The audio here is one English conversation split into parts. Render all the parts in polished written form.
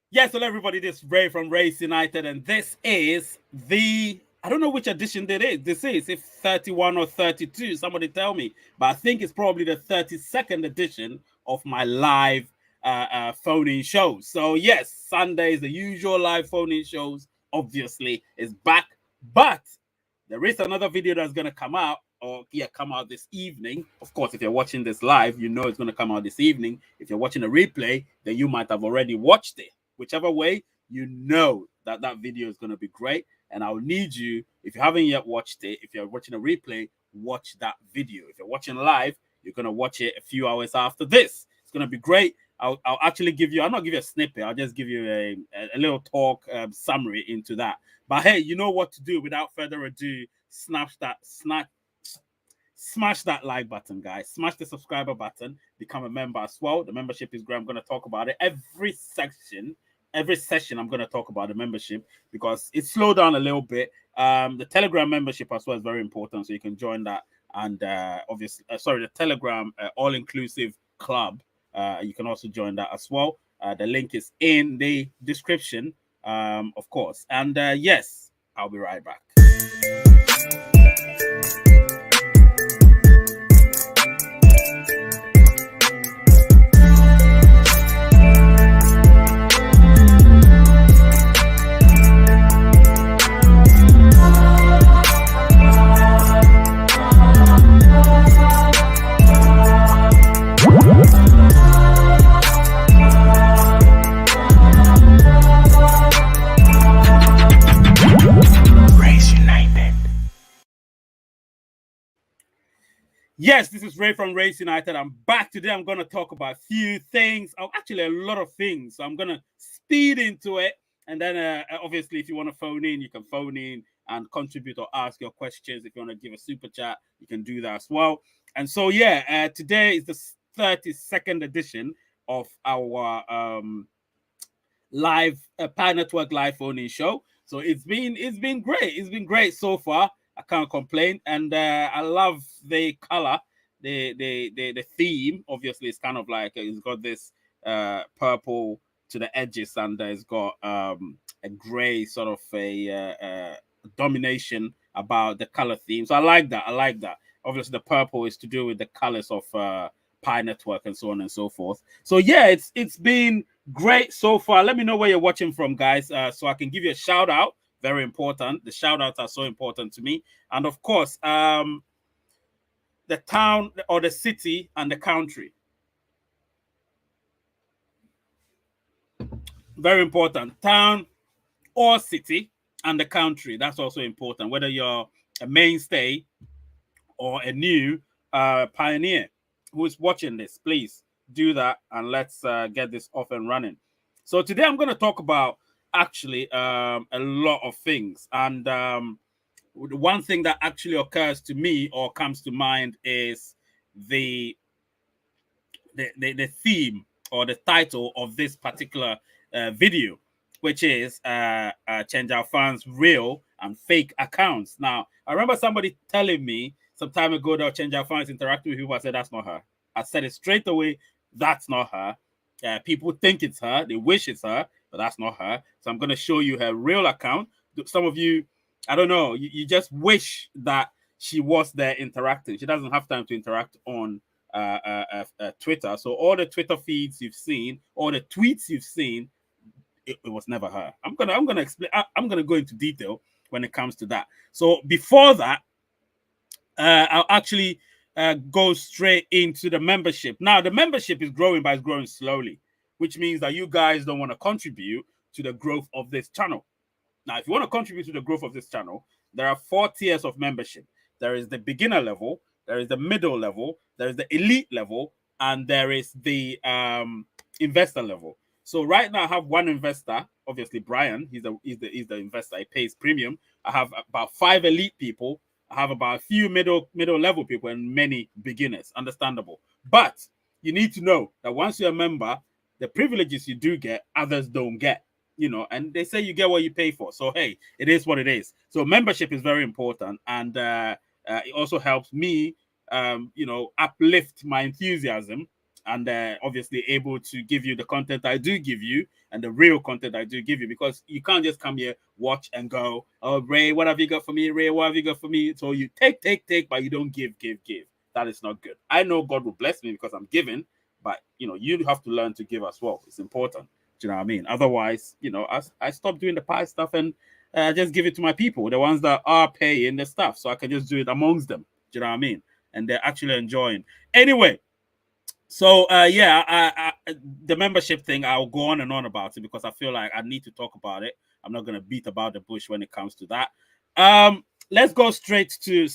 Yes, hello everybody. This is Ray from Race United, and this is the I don't know which edition it is. This is if 31 or 32. Somebody tell me, but I think it's probably the 32nd edition of my live phone-in show. So yes, Sundays the usual live phone-in shows obviously is back, but there is another video that's going to come out, or yeah, come out this evening. Of course, if you're watching this live, you know it's going to come out this evening. If you're watching a replay, then you might have already watched it. Whichever way, you know that that video is going to be great. And I'll need you, if you haven't yet watched it, if you're watching a replay, watch that video. If you're watching live, you're going to watch it a few hours after this. It's going to be great. I'll actually give you, I'll not give you a snippet. I'll just give you a little talk summary into that. But hey, you know what to do. Without further ado, smash that like button, guys. Smash the subscriber button. Become a member as well. The membership is great. I'm going to talk about it every session. I'm going to talk about the membership because it slowed down a little bit. The Telegram membership as well is very important, so you can join that. And obviously, the Telegram all-inclusive club. You can also join that as well. The link is in the description, of course. And yes, I'll be right back. Yes, this is Ray from Race United. I'm back today. I'm going to talk about a few things. Oh, actually, a lot of things. So I'm going to speed into it. And then, obviously, if you want to phone in, you can phone in and contribute or ask your questions. If you want to give a super chat, you can do that as well. And so, yeah, today is the 32nd edition of our live Pi Network live phone-in show. So it's been great. It's been great so far. I can't complain, and I love the color, the theme. Obviously, it's kind of like it's got this purple to the edges, and it's got a gray sort of a domination about the color theme. So I like that. I like that. Obviously, the purple is to do with the colors of Pi Network and so on and so forth. So yeah, it's been great so far. Let me know where you're watching from, guys, so I can give you a shout out. Very important. The shout outs are so important to me. And of course, the town or the city and the country. Very important. Town or city and the country. That's also important. Whether you're a mainstay or a new pioneer who is watching this, please do that and let's get this off and running. So today I'm going to talk about actually a lot of things, and one thing that actually occurs to me or comes to mind is the theme or the title of this particular video, which is change our fans real and fake accounts. Now, I remember somebody telling me some time ago that change our fans interacting with people. I said that's not her. I said it straight away. That's not her. People think it's her. They wish it's her, but that's not her. So I'm going to show you her real account. Some of you, I don't know, you just wish that she was there interacting. She doesn't have time to interact on Twitter. So all the Twitter feeds you've seen, all the tweets you've seen, it was never her. I'm gonna explain. I'm gonna go into detail when it comes to that. So before that, I'll actually go straight into the membership. Now the membership is growing, but it's growing slowly, which means that you guys don't want to contribute to the growth of this channel. Now, if you want to contribute to the growth of this channel, there are 4 tiers of membership. There is the beginner level, there is the middle level, there is the elite level, and there is the investor level. So right now I have one investor, obviously Brian. He's the investor. He pays premium. I have about 5 elite people. I have about a few middle level people and many beginners. Understandable. But you need to know that once you're a member, the privileges you do get, others don't get. And they say you get what you pay for. So hey, it is what it is. So membership is very important, and it also helps me, uplift my enthusiasm and obviously able to give you the content I do give you and the real content I do give you, because you can't just come here, watch and go, oh, Ray, what have you got for me? Ray, what have you got for me? So you take, but you don't give. That is not good. I know God will bless me because I'm giving, but you have to learn to give as well. It's important. Do you know what I mean? Otherwise, I stop doing the pie stuff and just give it to my people, the ones that are paying the stuff, so I can just do it amongst them. Do you know what I mean? And they're actually enjoying. Anyway, so the membership thing, I'll go on and on about it because I feel like I need to talk about it. I'm not going to beat about the bush when it comes to that. Let's go straight to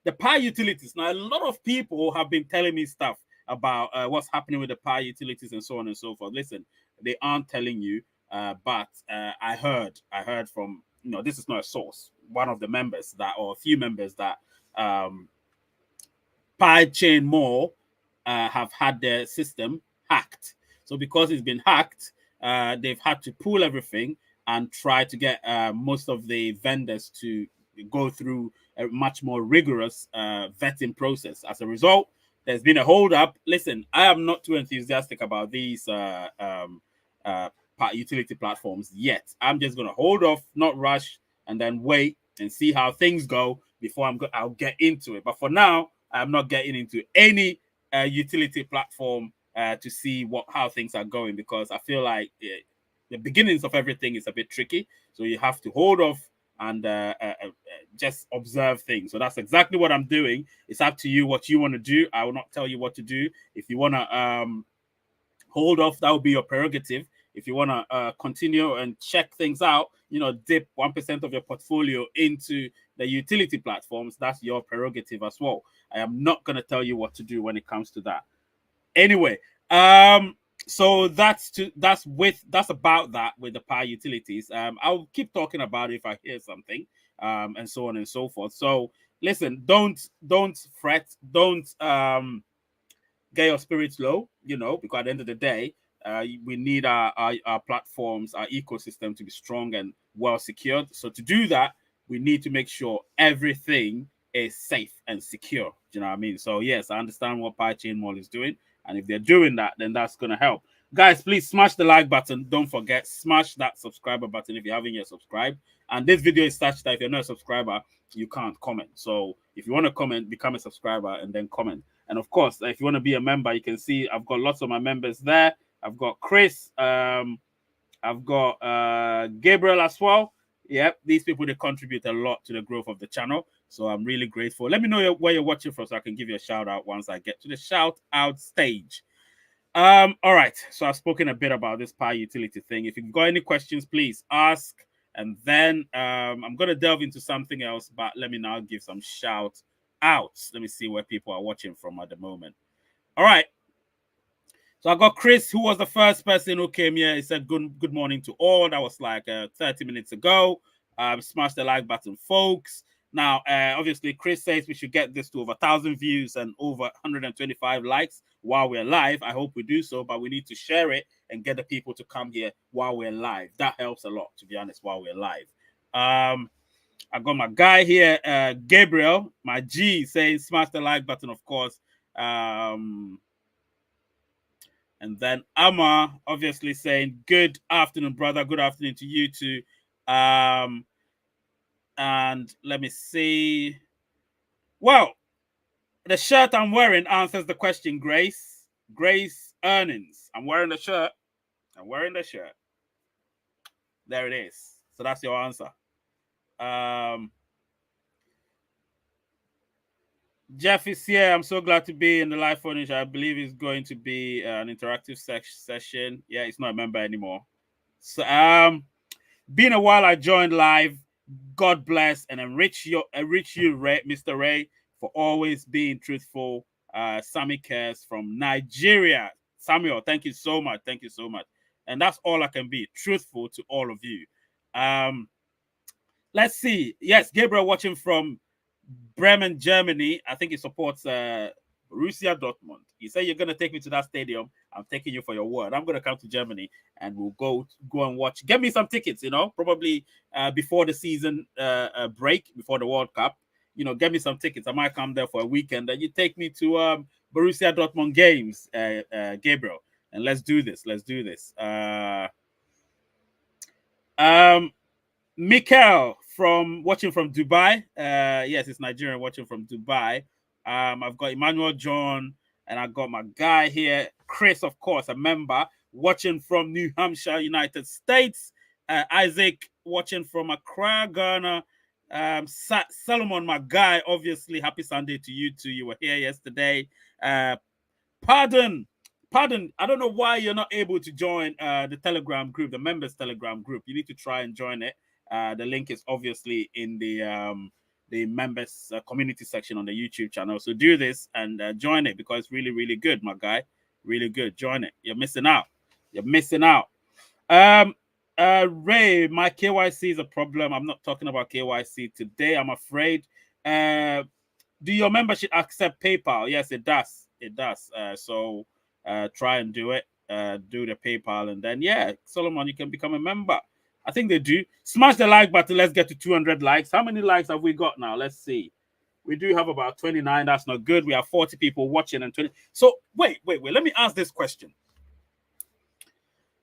the Pi utilities. Now, a lot of people have been telling me stuff about what's happening with the Pi utilities and so on and so forth. Listen, they aren't telling you, but I heard from, this is not a source, one of the members or a few members that Pi Chain Mall have had their system hacked. So because it's been hacked, they've had to pull everything and try to get most of the vendors to go through a much more rigorous vetting process. As a result, there's been a hold up. Listen, I am not too enthusiastic about these utility platforms yet. I'm just going to hold off, not rush, and then wait and see how things go before I'll get into it. But for now, I'm not getting into any utility platform to see how things are going, because I feel like the beginnings of everything is a bit tricky. So you have to hold off and just observe things. So that's exactly what I'm doing. It's up to you what you want to do. I will not tell you what to do. If you want to hold off, that will be your prerogative. If you want to continue and check things out, dip 1% of your portfolio into the utility platforms, that's your prerogative as well. I am not going to tell you what to do when it comes to that. Anyway, so that's about that with the Pi utilities. I'll keep talking about it if I hear something, and so on and so forth. So listen, don't fret, don't get your spirits low, because at the end of the day, we need our platforms, our ecosystem to be strong and well secured. So to do that, we need to make sure everything is safe and secure. Do you know what I mean? So yes, I understand what Pi Chain Mall is doing, and if they're doing that, then that's going to help. Guys, please smash the like button. Don't forget, smash that subscriber button if you haven't yet subscribed. And this video is such that if you're not a subscriber, you can't comment. So if you want to comment, become a subscriber and then comment. And of course, if you want to be a member, you can see I've got lots of my members there. I've got Chris. I've got Gabriel as well. Yep, these people, they contribute a lot to the growth of the channel. So I'm really grateful. Let me know where you're watching from so I can give you a shout out once I get to the shout out stage. All right. So I've spoken a bit about this Pi utility thing. If you've got any questions, please ask. And then I'm going to delve into something else, but let me now give some shout outs. Let me see where people are watching from at the moment. All right. So I got Chris, who was the first person who came here. He said, good morning to all. That was like 30 minutes ago. Smash the like button, folks. Now, obviously, Chris says we should get this to over 1,000 views and over 125 likes while we're live. I hope we do so, but we need to share it and get the people to come here while we're live. That helps a lot, to be honest, while we're live. I got my guy here, Gabriel, my G, saying smash the like button, of course. And then Amma obviously saying, good afternoon, brother. Good afternoon to you too. And let me see. Well, the shirt I'm wearing answers the question, Grace. Grace Earnings. I'm wearing the shirt. There it is. So that's your answer. Jeff is here. I'm so glad to be in the live furniture. I believe it's going to be an interactive session. Yeah, it's not a member anymore. So, been a while. I joined live. God bless and enrich you, Ray, Mr. Ray, for always being truthful. Sammy Cares from Nigeria. Samuel, thank you so much. Thank you so much. And that's all I can be, truthful to all of you. Let's see. Yes, Gabriel watching from Bremen, Germany. I think he supports Borussia Dortmund. He said, you're going to take me to that stadium. I'm taking you for your word. I'm going to come to Germany and we'll go and watch. Get me some tickets, probably before the season break, before the World Cup. Get me some tickets. I might come there for a weekend. And you take me to Borussia Dortmund games, Gabriel, and let's do this. Let's do this. Mikel from watching from Dubai. Yes, it's Nigerian watching from Dubai. I've got Emmanuel John, and I've got my guy here, Chris, of course, a member watching from New Hampshire, United States. Isaac watching from Accra, Ghana. Solomon, my guy, obviously, happy Sunday to you too. You were here yesterday. Pardon, I don't know why you're not able to join the Telegram group, the members Telegram group. You need to try and join it. The link is obviously in the members community section on the YouTube channel. So do this and join it because it's really, really good, my guy. Really good. Join it. You're missing out. You're missing out. Ray, my KYC is a problem. I'm not talking about KYC today, I'm afraid. Do your membership accept PayPal? Yes, it does. It does. So try and do it. Do the PayPal, and then yeah, Solomon, you can become a member. I think they do. Smash the like button. Let's get to 200 likes. How many likes have we got now? Let's see. We do have about 29. That's not good. We have 40 people watching and 20. So wait. Let me ask this question.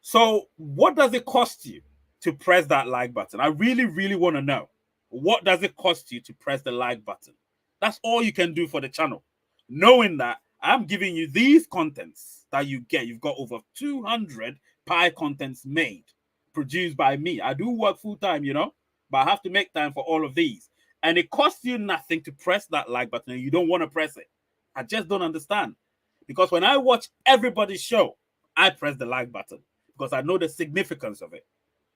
So what does it cost you to press that like button? I really, really want to know. What does it cost you to press the like button? That's all you can do for the channel. Knowing that I'm giving you these contents that you get. You've got over 200 pie contents made, produced by me. I do work full time, but I have to make time for all of these. And it costs you nothing to press that like button and you don't want to press it. I just don't understand. Because when I watch everybody's show, I press the like button because I know the significance of it.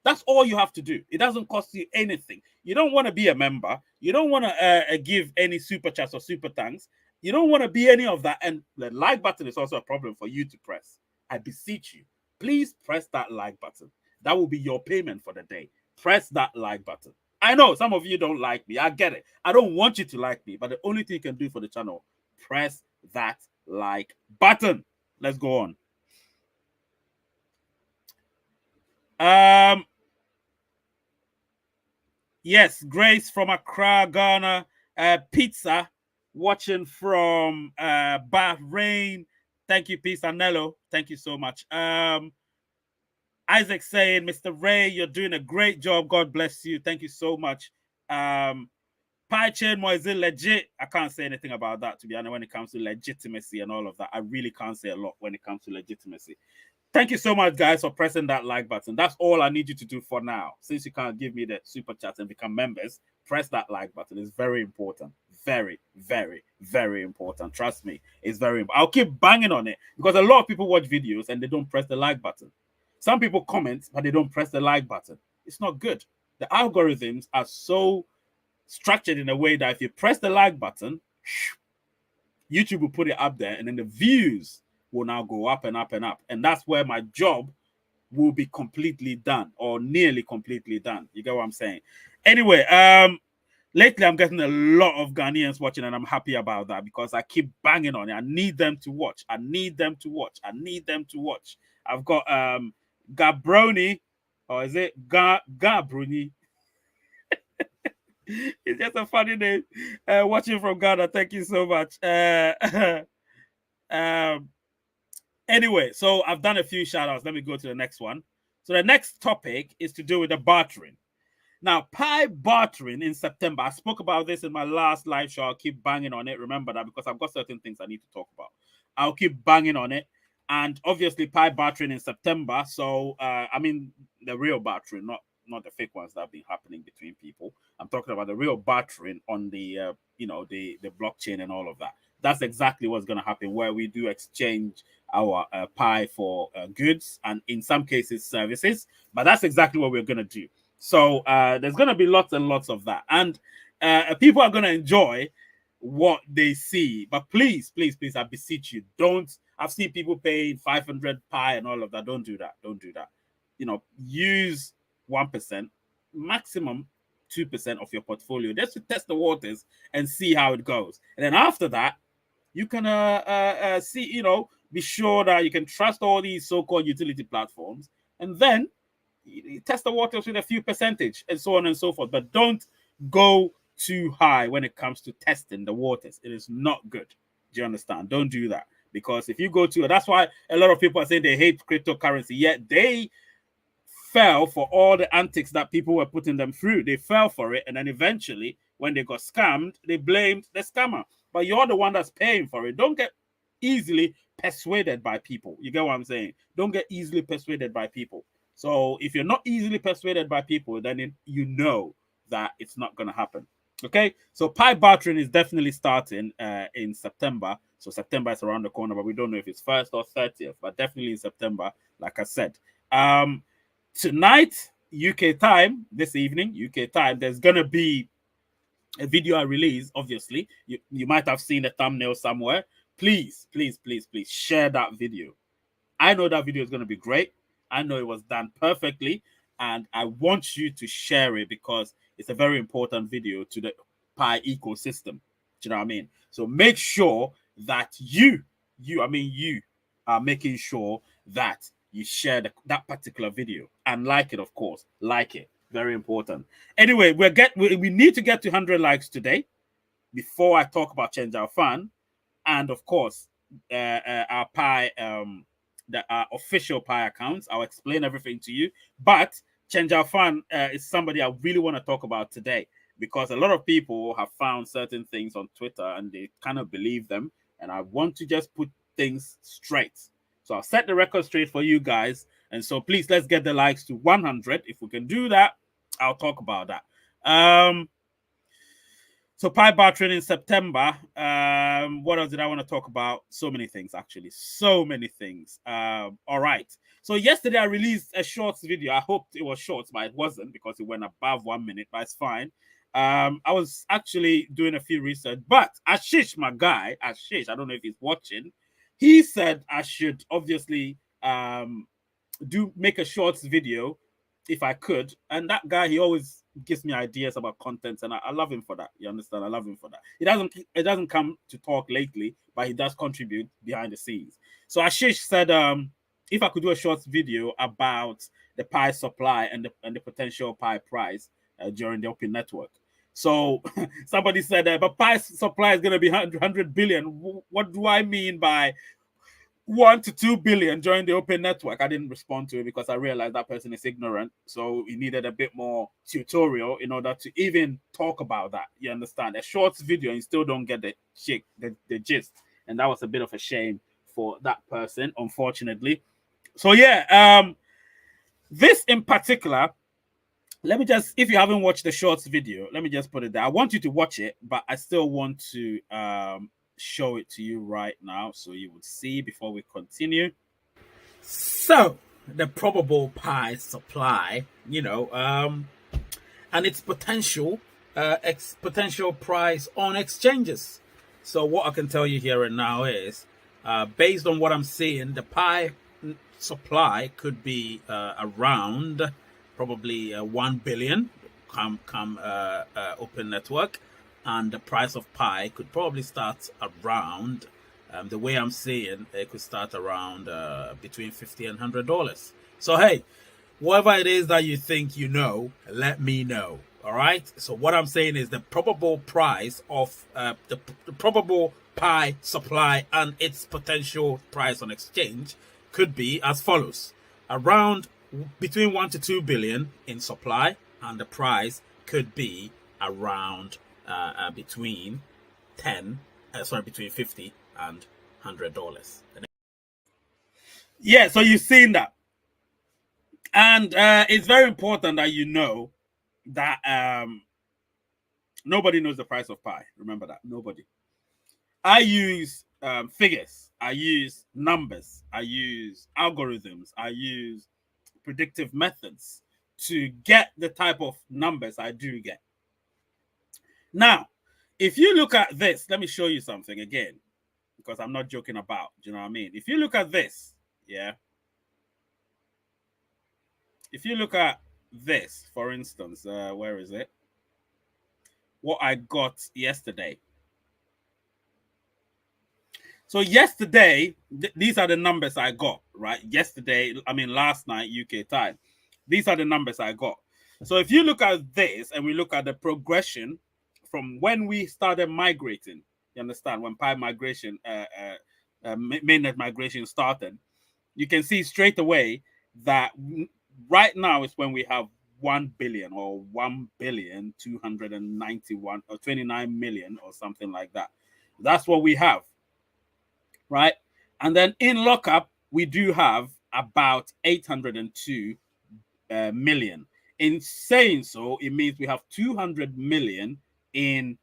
That's all you have to do. It doesn't cost you anything. You don't want to be a member. You don't want to give any super chats or super thanks. You don't want to be any of that. And the like button is also a problem for you to press. I beseech you, please press that like button. That will be your payment for the day. Press that like button. I know some of you don't like me. I get it. I don't want you to like me. But the only thing you can do for the channel, press that like button. Let's go on. Yes, Grace from Accra, Ghana. Pizza watching from Bahrain. Thank you, Pizza Nello. Thank you so much. Isaac saying, Mr. Ray, you're doing a great job. God bless you. Thank you so much. Pie chain more, is it legit? I can't say anything about that, to be honest, when it comes to legitimacy and all of that. I really can't say a lot when it comes to legitimacy. Thank you so much, guys, for pressing that like button. That's all I need you to do for now. Since you can't give me the super chat and become members, press that like button. It's very important. Very, very, very important. Trust me, it's very important. I'll keep banging on it because a lot of people watch videos and they don't press the like button. Some people comment, but they don't press the like button. It's not good. The algorithms are so structured in a way that if you press the like button, YouTube will put it up there and then the views will now go up and up and up. And that's where my job will be completely done or nearly completely done. You get what I'm saying? Anyway, lately I'm getting a lot of Ghanaians watching and I'm happy about that because I keep banging on it. I need them to watch. I need them to watch. I need them to watch. I've got Gabroni, or is it Gabroni? It's just a funny name. Watching from Ghana. Thank you so much. Anyway, so I've done a few shout outs. Let me go to the next one. So the next topic is to do with the bartering. Now, pie bartering in September. I spoke about this in my last live show. I'll keep banging on it. Remember that because I've got certain things I need to talk about. I'll keep banging on it. And obviously, pie bartering in September. So, I mean, the real bartering, not the fake ones that have been happening between people. I'm talking about the real bartering on the, the blockchain and all of that. That's exactly what's going to happen, where we do exchange our pie for goods and in some cases services. But that's exactly what we're going to do. So there's going to be lots and lots of that. And people are going to enjoy what they see. But please, please, please, I beseech you, don't. I've seen people paying 500 pie and all of that. Don't do that. Don't do that. Use 1%, maximum 2% of your portfolio just to test the waters and see how it goes. And then after that, you can see, be sure that you can trust all these so-called utility platforms, and then you test the waters with a few percentage and so on and so forth. But don't go too high when it comes to testing the waters. It is not good. Do you understand? Don't do that. Because if you go to, that's why a lot of people are saying they hate cryptocurrency, yet they fell for all the antics that people were putting them through. They fell for it, and then eventually, when they got scammed, they blamed the scammer. But you're the one that's paying for it. Don't get easily persuaded by people. You get what I'm saying? Don't get easily persuaded by people. So if you're not easily persuaded by people, then you know that it's not going to happen. Okay, so Pi bartering is definitely starting in September. So September is around the corner, but we don't know if it's 1st or 30th, but definitely in September, like I said. Tonight, UK time, this evening, UK time, there's going to be a video I release. Obviously, you might have seen a thumbnail somewhere. Please, please, please, please share that video. I know that video is going to be great. I know it was done perfectly, and I want you to share it because it's a very important video to the Pi ecosystem. Do you know what I mean? So make sure that you are making sure that you share that particular video and like it, of course. Like it. Very important. Anyway, we need to get to 100 likes before I talk about Change Our Fund. And of course, our Pi, our official Pi accounts. I'll explain everything to you. But Change Our Fund is somebody I really want to talk about today because a lot of people have found certain things on Twitter and they kind of believe them. And I want to just put things straight. So I'll set the record straight for you guys. And so please, let's get the likes to 100. If we can do that, I'll talk about that. So Pi bartering in September. What else did I want to talk about? So many things, actually. So many things. All right. So yesterday I released a shorts video. I hoped it was short, but it wasn't because it went above 1 minute, but it's fine. I was actually doing a few research, but Ashish, my guy, Ashish, I don't know if he's watching. He said I should obviously make a shorts video if I could. And that guy, he always gives me ideas about content, and I love him for that. You understand? I love him for that. It doesn't come to talk lately, but he does contribute behind the scenes. So Ashish said if I could do a short video about the Pi supply and the potential Pi price during the open network. So somebody said but Pi supply is going to be 100 billion. What do I mean by 1 to 2 billion during the open network? I didn't respond to it because I realized that person is ignorant. So he needed a bit more tutorial in order to even talk about that. You understand? A short video and you still don't get the gist. And that was a bit of a shame for that person, unfortunately. So yeah, this in particular, let me just, if you haven't watched the shorts video, let me just put it there. I want you to watch it, but I still want to show it to you right now so you would see before we continue. So the probable Pi supply, and its potential price on exchanges. So what I can tell you here and now is based on what I'm seeing, the Pi supply could be around probably 1 billion come open network. And the price of Pi could probably start around, the way I'm seeing, it could start around between $50 and $100. So, hey, whatever it is that you think let me know. All right? So what I'm saying is the probable price of the probable Pi supply and its potential price on exchange could be as follows. Around between 1 to 2 billion in supply, and the price could be around between $50 and $100. Yeah, so you've seen that. And it's very important that you know that nobody knows the price of Pi. Remember that. Nobody. I use figures. I use numbers. I use algorithms. I use predictive methods to get the type of numbers I do get. Now, if you look at this, let me show you something again, because I'm not joking about. Do you know what I mean? If you look at this, yeah. If you look at this, for instance, where is it? What I got yesterday. So yesterday, these are the numbers I got, right? Yesterday, last night, UK time. These are the numbers I got. So if you look at this and we look at the progression from when we started migrating, You understand? When Pi migration, mainnet migration started, you can see straight away that right now is when we have 1 billion or 1,291 or 29 million or something like that. That's what we have, right? And then in lockup, we do have about 802 million. In saying so, it means we have 200 million in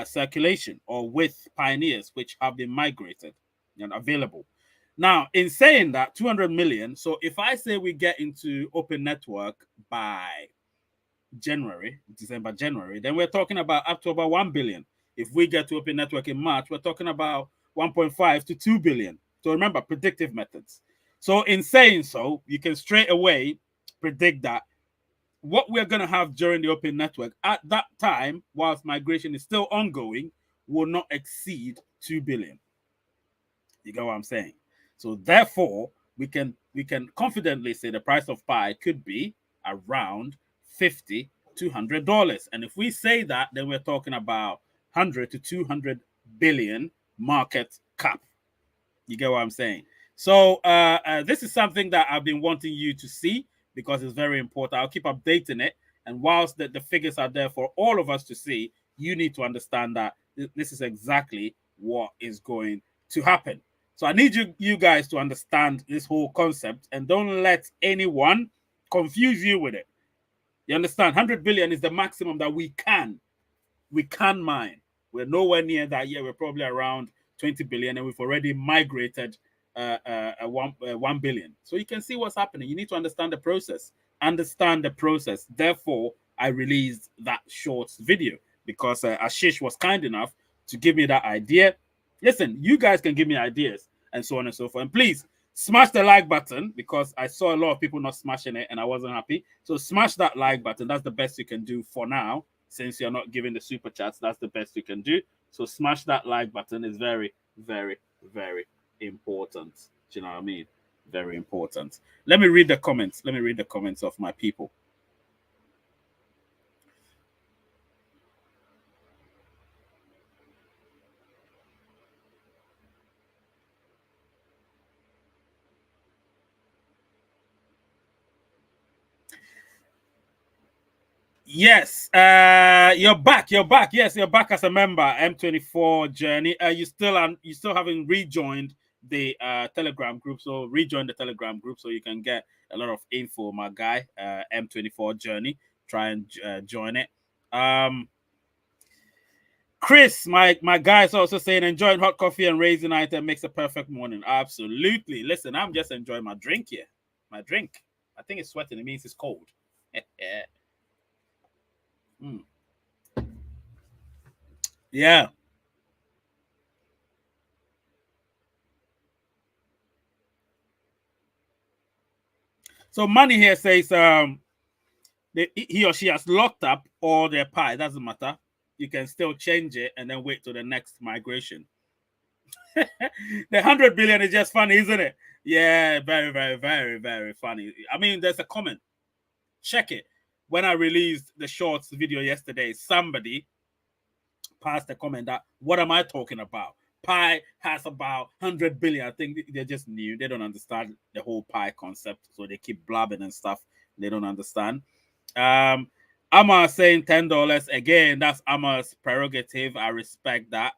circulation or with pioneers which have been migrated and available. Now, in saying that 200 million, so if I say we get into open network by December, January, then we're talking about up to about 1 billion. If we get to open network in March, we're talking about 1.5 to 2 billion. So remember, predictive methods. So in saying so, you can straight away predict that what we're going to have during the open network at that time, whilst migration is still ongoing, will not exceed 2 billion. You get what I'm saying? So therefore, we can confidently say the price of Pi could be around $50 to $100. And if we say that, then we're talking about 100 to 200 billion market cap. You get what I'm saying? So this is something that I've been wanting you to see because it's very important. I'll keep updating it. And whilst the figures are there for all of us to see, you need to understand that this is exactly what is going to happen. So I need you guys to understand this whole concept and don't let anyone confuse you with it. You understand? 100 billion is the maximum that we can mine. We're nowhere near that yet. We're probably around 20 billion, and we've already migrated 1 billion. So you can see what's happening. You need to understand the process. Understand the process. Therefore, I released that short video because Ashish was kind enough to give me that idea. Listen, you guys can give me ideas and so on and so forth. And please smash the like button because I saw a lot of people not smashing it and I wasn't happy. So smash that like button. That's the best you can do for now. Since you're not giving the super chats, that's the best you can do. So smash that like button. Is very, very, very important. Do you know what I mean? Very important. Let me read the comments. Let me read the comments of my people. Yes, you're back. You're back. Yes, you're back as a member. M24 Journey. You still haven't rejoined the Telegram group. So rejoin the Telegram group so you can get a lot of info. My guy, M24 Journey. Try and join it. Chris, my guy, is also saying enjoying hot coffee and raisin item makes a perfect morning. Absolutely. Listen, I'm just enjoying my drink here. My drink. I think it's sweating. It means it's cold. Mm. Yeah. So money here says he or she has locked up all their Pi. Doesn't matter. You can still change it and then wait till the next migration. The 100 billion is just funny, isn't it? Yeah, very, very, very, very funny. I mean, there's a comment. Check it. When I released the shorts video yesterday, somebody passed a comment that, what am I talking about? Pi has about 100 billion. I think they're just new. They don't understand the whole Pi concept. So they keep blabbing and stuff. They don't understand. Amma saying $10. Again, that's Amma's prerogative. I respect that.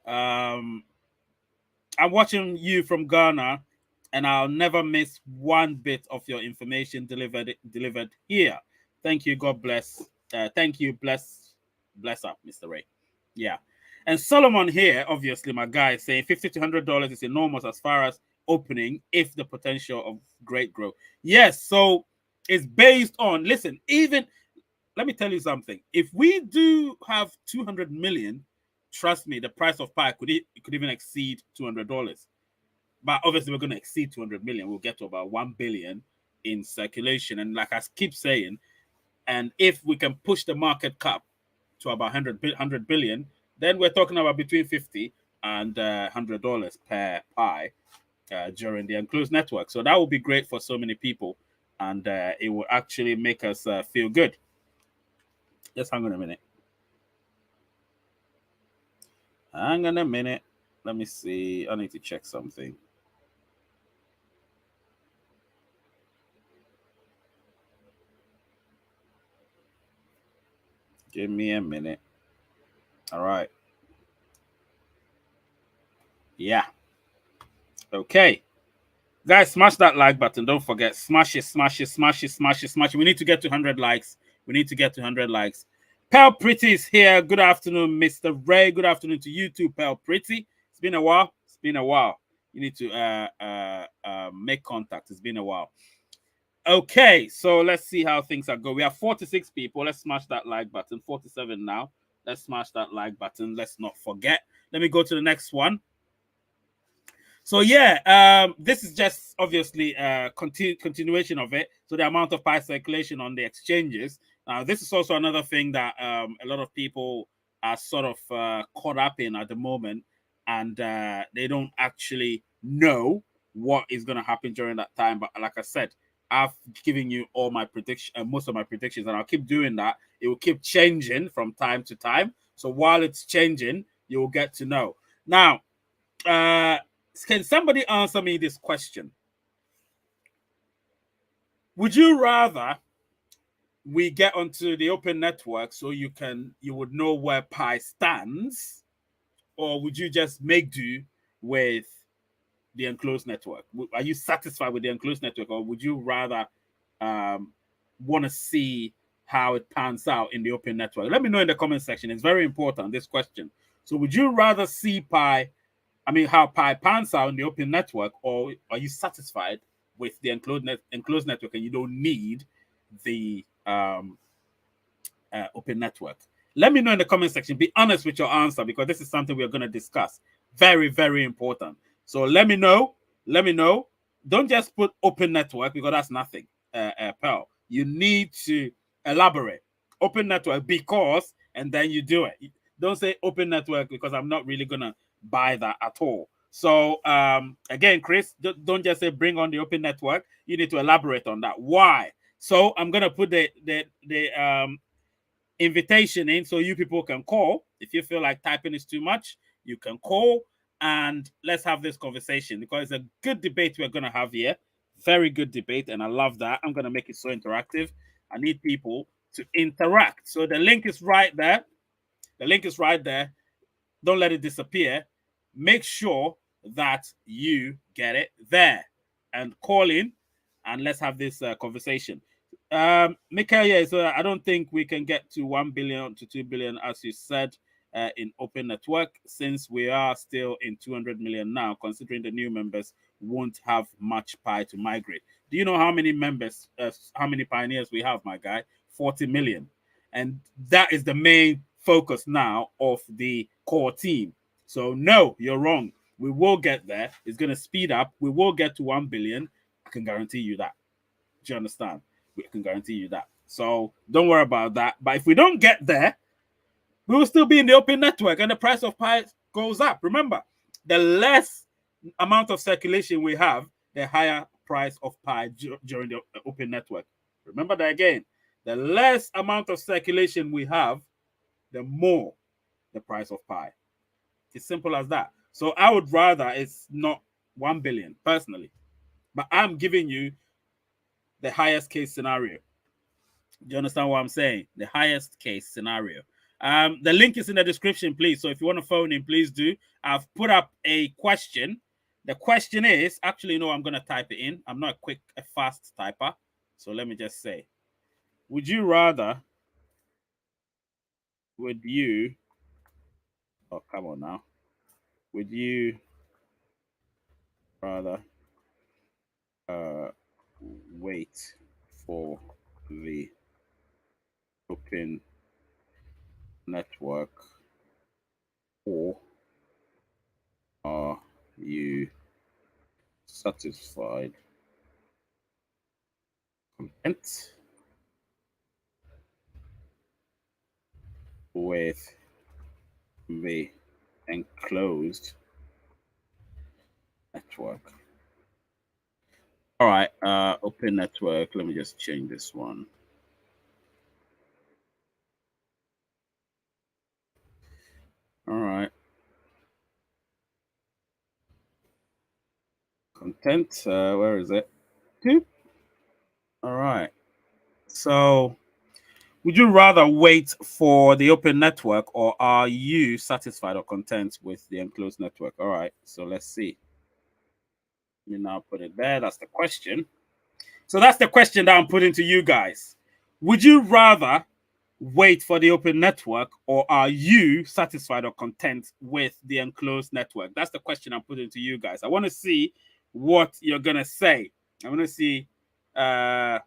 I'm watching you from Ghana, and I'll never miss one bit of your information delivered here. Thank you. God bless. Thank you. Bless up, Mr. Ray. Yeah. And Solomon here, obviously, my guy, is saying $50 to $100 is enormous as far as opening if the potential of great growth. Yes. So it's based on, listen, even let me tell you something. If we do have 200 million, trust me, the price of Pi could even exceed $200. But obviously, we're going to exceed 200 million. We'll get to about 1 billion in circulation. And like I keep saying, and if we can push the market cap to about 100 billion, then we're talking about between 50 and $100 per Pi during the enclosed network. So that would be great for so many people. And it will actually make us feel good. Just hang on a minute. Hang on a minute. Let me see. I need to check something. Give me a minute. All right. Yeah. Okay. Guys, smash that like button. Don't forget, smash it, smash it, smash it, smash it, smash it. We need to get to 100 likes. We need to get to 100 likes. Pearl Pretty is here. Good afternoon, Mr. Ray. Good afternoon to you too, Pearl Pretty. It's been a while. It's been a while. You need to make contact. It's been a while. Okay, so let's see how things are going. We have 46 people. Let's smash that like button. 47 now. Let's smash that like button. Let's not forget. Let me go to the next one. So yeah, this is just obviously a continuation of it. So the amount of Pi circulation on the exchanges. This is also another thing that a lot of people are sort of caught up in at the moment, and they don't actually know what is going to happen during that time. But like I said, I've given you all my prediction, most of my predictions, and I'll keep doing that. It will keep changing from time to time. So while it's changing, you will get to know. Now, can somebody answer me this question? Would you rather we get onto the open network so you would know where Pi stands, or would you just make do with the enclosed network? Are you satisfied with the enclosed network, or would you rather want to see how it pans out in the open network? Let me know in the comment section. It's very important, this question. So would you rather see how Pi pans out in the open network, or are you satisfied with the enclosed network and you don't need the open network? Let me know in the comment section. Be honest with your answer, because this is something we're going to discuss. Very, very important. So let me know. Let me know. Don't just put open network, because that's nothing, Pearl. You need to elaborate. Open network because, and then you do it. Don't say open network, because I'm not really going to buy that at all. So again, Chris, don't just say bring on the open network. You need to elaborate on that. Why? So I'm going to put the invitation in so you people can call. If you feel like typing is too much, you can call and let's have this conversation, because it's a good debate we're going to have here. Very good debate, and I love that. I'm going to make it so interactive. I need people to interact. So the link is right there. The link is right there. Don't let it disappear. Make sure that you get it there and call in, and let's have this conversation. Mikhail, yeah, so I don't think we can get to 1 billion to 2 billion, as you said, in open network, since we are still in 200 million now, considering the new members won't have much Pi to migrate. Do you know how many members, how many pioneers we have, my guy? 40 million. And that is the main focus now of the core team. So, no, you're wrong. We will get there. It's going to speed up. We will get to 1 billion. I can guarantee you that. Do you understand? We can guarantee you that. So don't worry about that. But if we don't get there, we will still be in the open network and the price of Pi goes up. Remember, the less amount of circulation we have, the higher price of Pi during the open network. Remember that again. The less amount of circulation we have, the more the price of Pi. It's simple as that. So I would rather it's not 1 billion personally, but I'm giving you the highest case scenario. Do you understand what I'm saying? The highest case scenario. The link is in the description, please. So if you want to phone in, please do. I've put up a question. The question is, actually, no, I'm going to type it in. I'm not a fast typer. So let me just say, would you rather, would you, oh, come on now. Would you rather wait for the open network, or are you satisfied, content with the enclosed network? All right, open network. Let me just change this one. Content. Where is it? Two. All right. So, would you rather wait for the open network, or are you satisfied or content with the enclosed network? All right. So let's see. You now put it there. That's the question. So that's the question that I'm putting to you guys. Would you rather wait for the open network, or are you satisfied or content with the enclosed network? That's the question I'm putting to you guys. I want to see what you're gonna say. I want to see. Uh,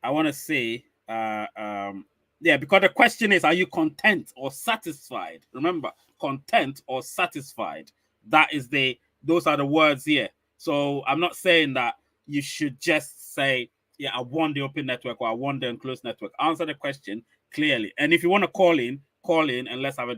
I want to see. Yeah, because the question is, are you content or satisfied? Remember, content or satisfied. That is the. Those are the words here. So I'm not saying that you should just say, yeah, I want the open network or I want the enclosed network. Answer the question clearly. And if you want to call in and let's have a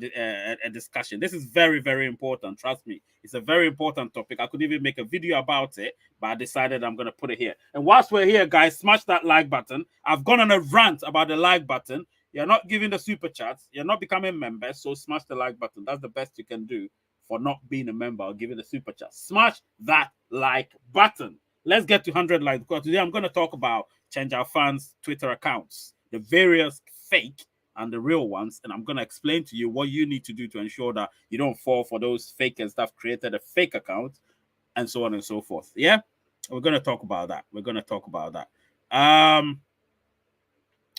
discussion. This is very, very important. Trust me. It's a very important topic. I could even make a video about it, but I decided I'm going to put it here. And whilst we're here, guys, smash that like button. I've gone on a rant about the like button. You're not giving the super chats. You're not becoming members. So smash the like button. That's the best you can do for not being a member or giving the super chat. Smash that like button. Let's get to 100 likes, because today I'm going to talk about Change Our Fans Twitter accounts, the various fake and the real ones. And I'm going to explain to you what you need to do to ensure that you don't fall for those fakers that have created a fake account and so on and so forth. Yeah, we're going to talk about that. We're going to talk about that.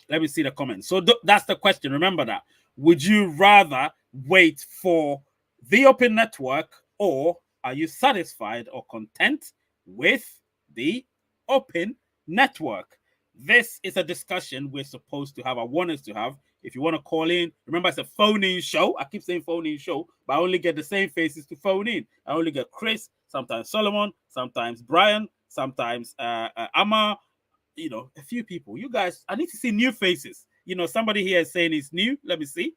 Let me see the comments. So that's the question. Remember that. Would you rather wait for the open network, or are you satisfied or content with the open network? This is a discussion we're supposed to have. I want us to have. If you want to call in, remember it's a phone-in show. I keep saying phone-in show, but I only get the same faces to phone in. I only get Chris, sometimes Solomon, sometimes Brian, sometimes Amma, a few people. You guys, I need to see new faces. Somebody here is saying it's new. Let me see.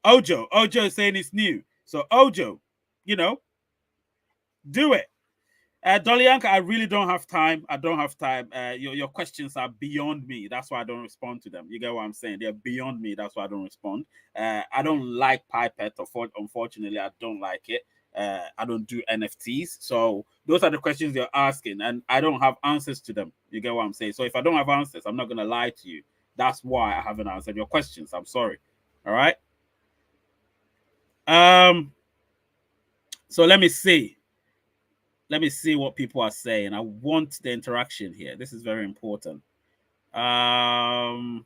Ojo is saying it's new. So Ojo, do it. Dolianka, I really don't have time. I don't have time. Your questions are beyond me. That's why I don't respond to them. You get what I'm saying? They're beyond me. That's why I don't respond. I don't like Pipette. Unfortunately, I don't like it. I don't do NFTs. So those are the questions you're asking, and I don't have answers to them. You get what I'm saying? So if I don't have answers, I'm not going to lie to you. That's why I haven't answered your questions. I'm sorry. All right. So let me see. Let me see what people are saying. I want the interaction here. This is very important. Right.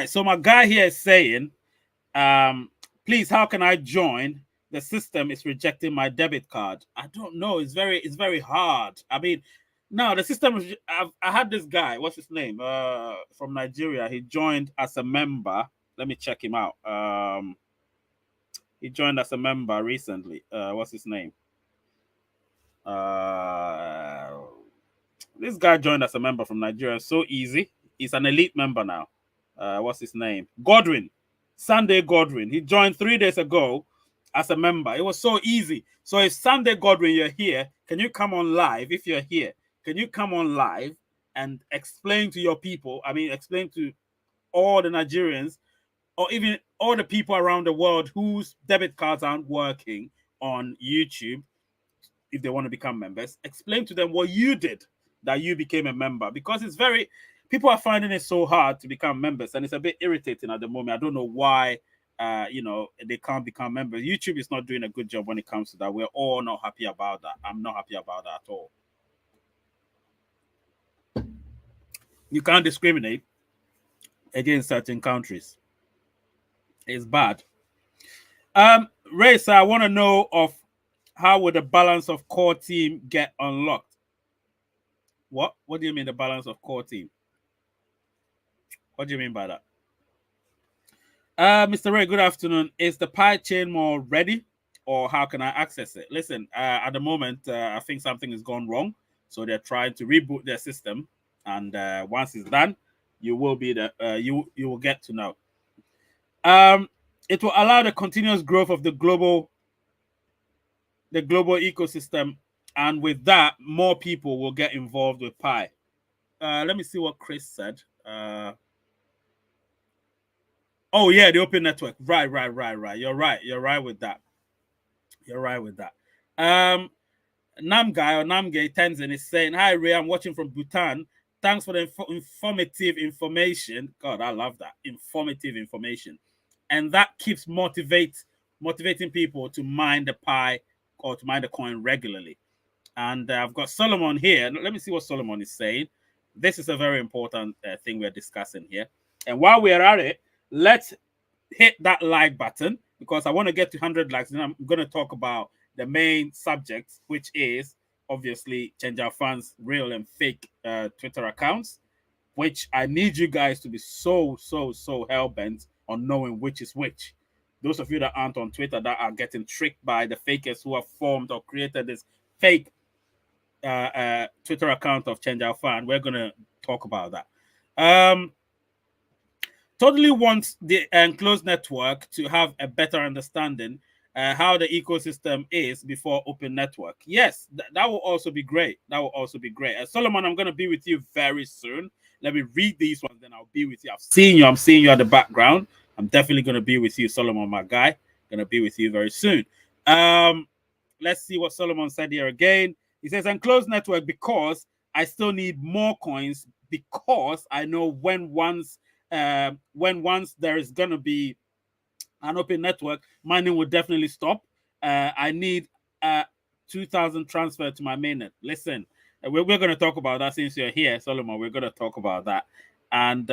So my guy here is saying, please, how can I join? The system is rejecting my debit card. I don't know. It's very hard. I mean, no, the system is. I had this guy. What's his name? From Nigeria. He joined as a member. Let me check him out. He joined as a member recently. What's his name? This guy joined as a member from Nigeria. So easy. He's an elite member now. What's his name? Godwin. Sunday Godwin. He joined 3 days ago as a member. It was so easy. So if Sunday Godwin, you're here, can you come on live? If you're here, can you come on live and explain to your people? I mean, explain to all the Nigerians, or even all the people around the world whose debit cards aren't working on YouTube, if they want to become members, explain to them what you did that you became a member, because people are finding it so hard to become members, and it's a bit irritating at the moment. I don't know why they can't become members. YouTube is not doing a good job when it comes to that. We're all not happy about that. I'm not happy about that at all. You can't discriminate against certain countries. It's bad. Ray, sir, I want to know of how would the balance of core team get unlocked? What do you mean the balance of core team? What do you mean by that? Mr. Ray, good afternoon. Is the Pi chain more ready, or how can I access it? Listen, at the moment, I think something has gone wrong, so they're trying to reboot their system, and once it's done, you will you will get to know. It will allow the continuous growth of the global ecosystem, and with that, more people will get involved with Pi. Let me see what Chris said. Oh yeah, the open network. Right. You're right. You're right with that. You're right with that. Um, Namgai or Namgay Tenzin is saying, "Hi Ray, I'm watching from Bhutan. Thanks for the informative information. God, I love that informative information, and that keeps motivating people to mine the pie or to mine the coin regularly." And I've got Solomon here. Let me see what Solomon is saying. This is a very important thing we're discussing here. And while we're at it, let's hit that like button because I want to get to 100 likes. And I'm going to talk about the main subject, which is obviously Change Our Fans' real and fake Twitter accounts, which I need you guys to be so hell bent on knowing which is which. Those of you that aren't on Twitter that are getting tricked by the fakers who have formed or created this fake Twitter account of Change Our Fan, we're going to talk about that. Totally wants the enclosed network to have a better understanding how the ecosystem is before open network. Yes, that will also be great. That will also be great. Solomon, I'm going to be with you very soon. Let me read these ones, then I'll be with you. I've seen you. I'm seeing you at the background. I'm definitely going to be with you, Solomon, my guy. Going to be with you very soon. Let's see what Solomon said here again. He says, enclosed network because I still need more coins because I know when once there is going to be an open network, mining will definitely stop. I need 2,000 transfer to my mainnet. Listen, we're going to talk about that since you're here, Solomon. We're going to talk about that. And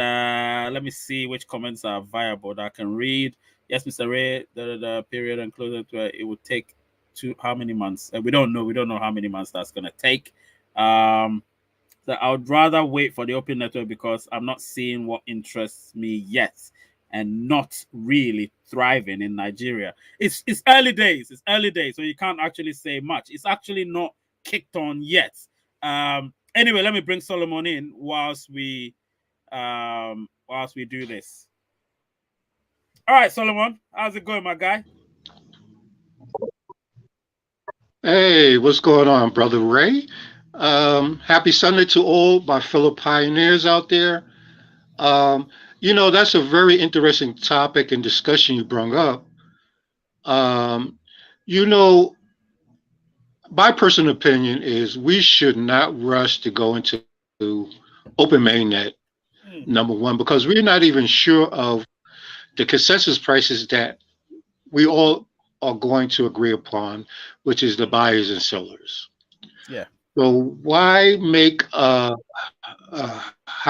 let me see which comments are viable that I can read. Yes, Mr. Ray, the period and closing to it would take how many months? We don't know. We don't know how many months that's going to take. So I would rather wait for the open network because I'm not seeing what interests me yet and not really thriving in Nigeria. It's early days. It's early days, so you can't actually say much. It's actually not kicked on yet. Anyway, let me bring Solomon in whilst we do this. All right, Solomon, how's it going, my guy? Hey, what's going on, Brother Ray? Happy Sunday to all my fellow pioneers out there. Um, that's a very interesting topic and discussion you brought up. Um, you know, my personal opinion is we should not rush to go into open mainnet, number one, because we're not even sure of the consensus prices that we all are going to agree upon, which is the buyers and sellers. Yeah. So why make how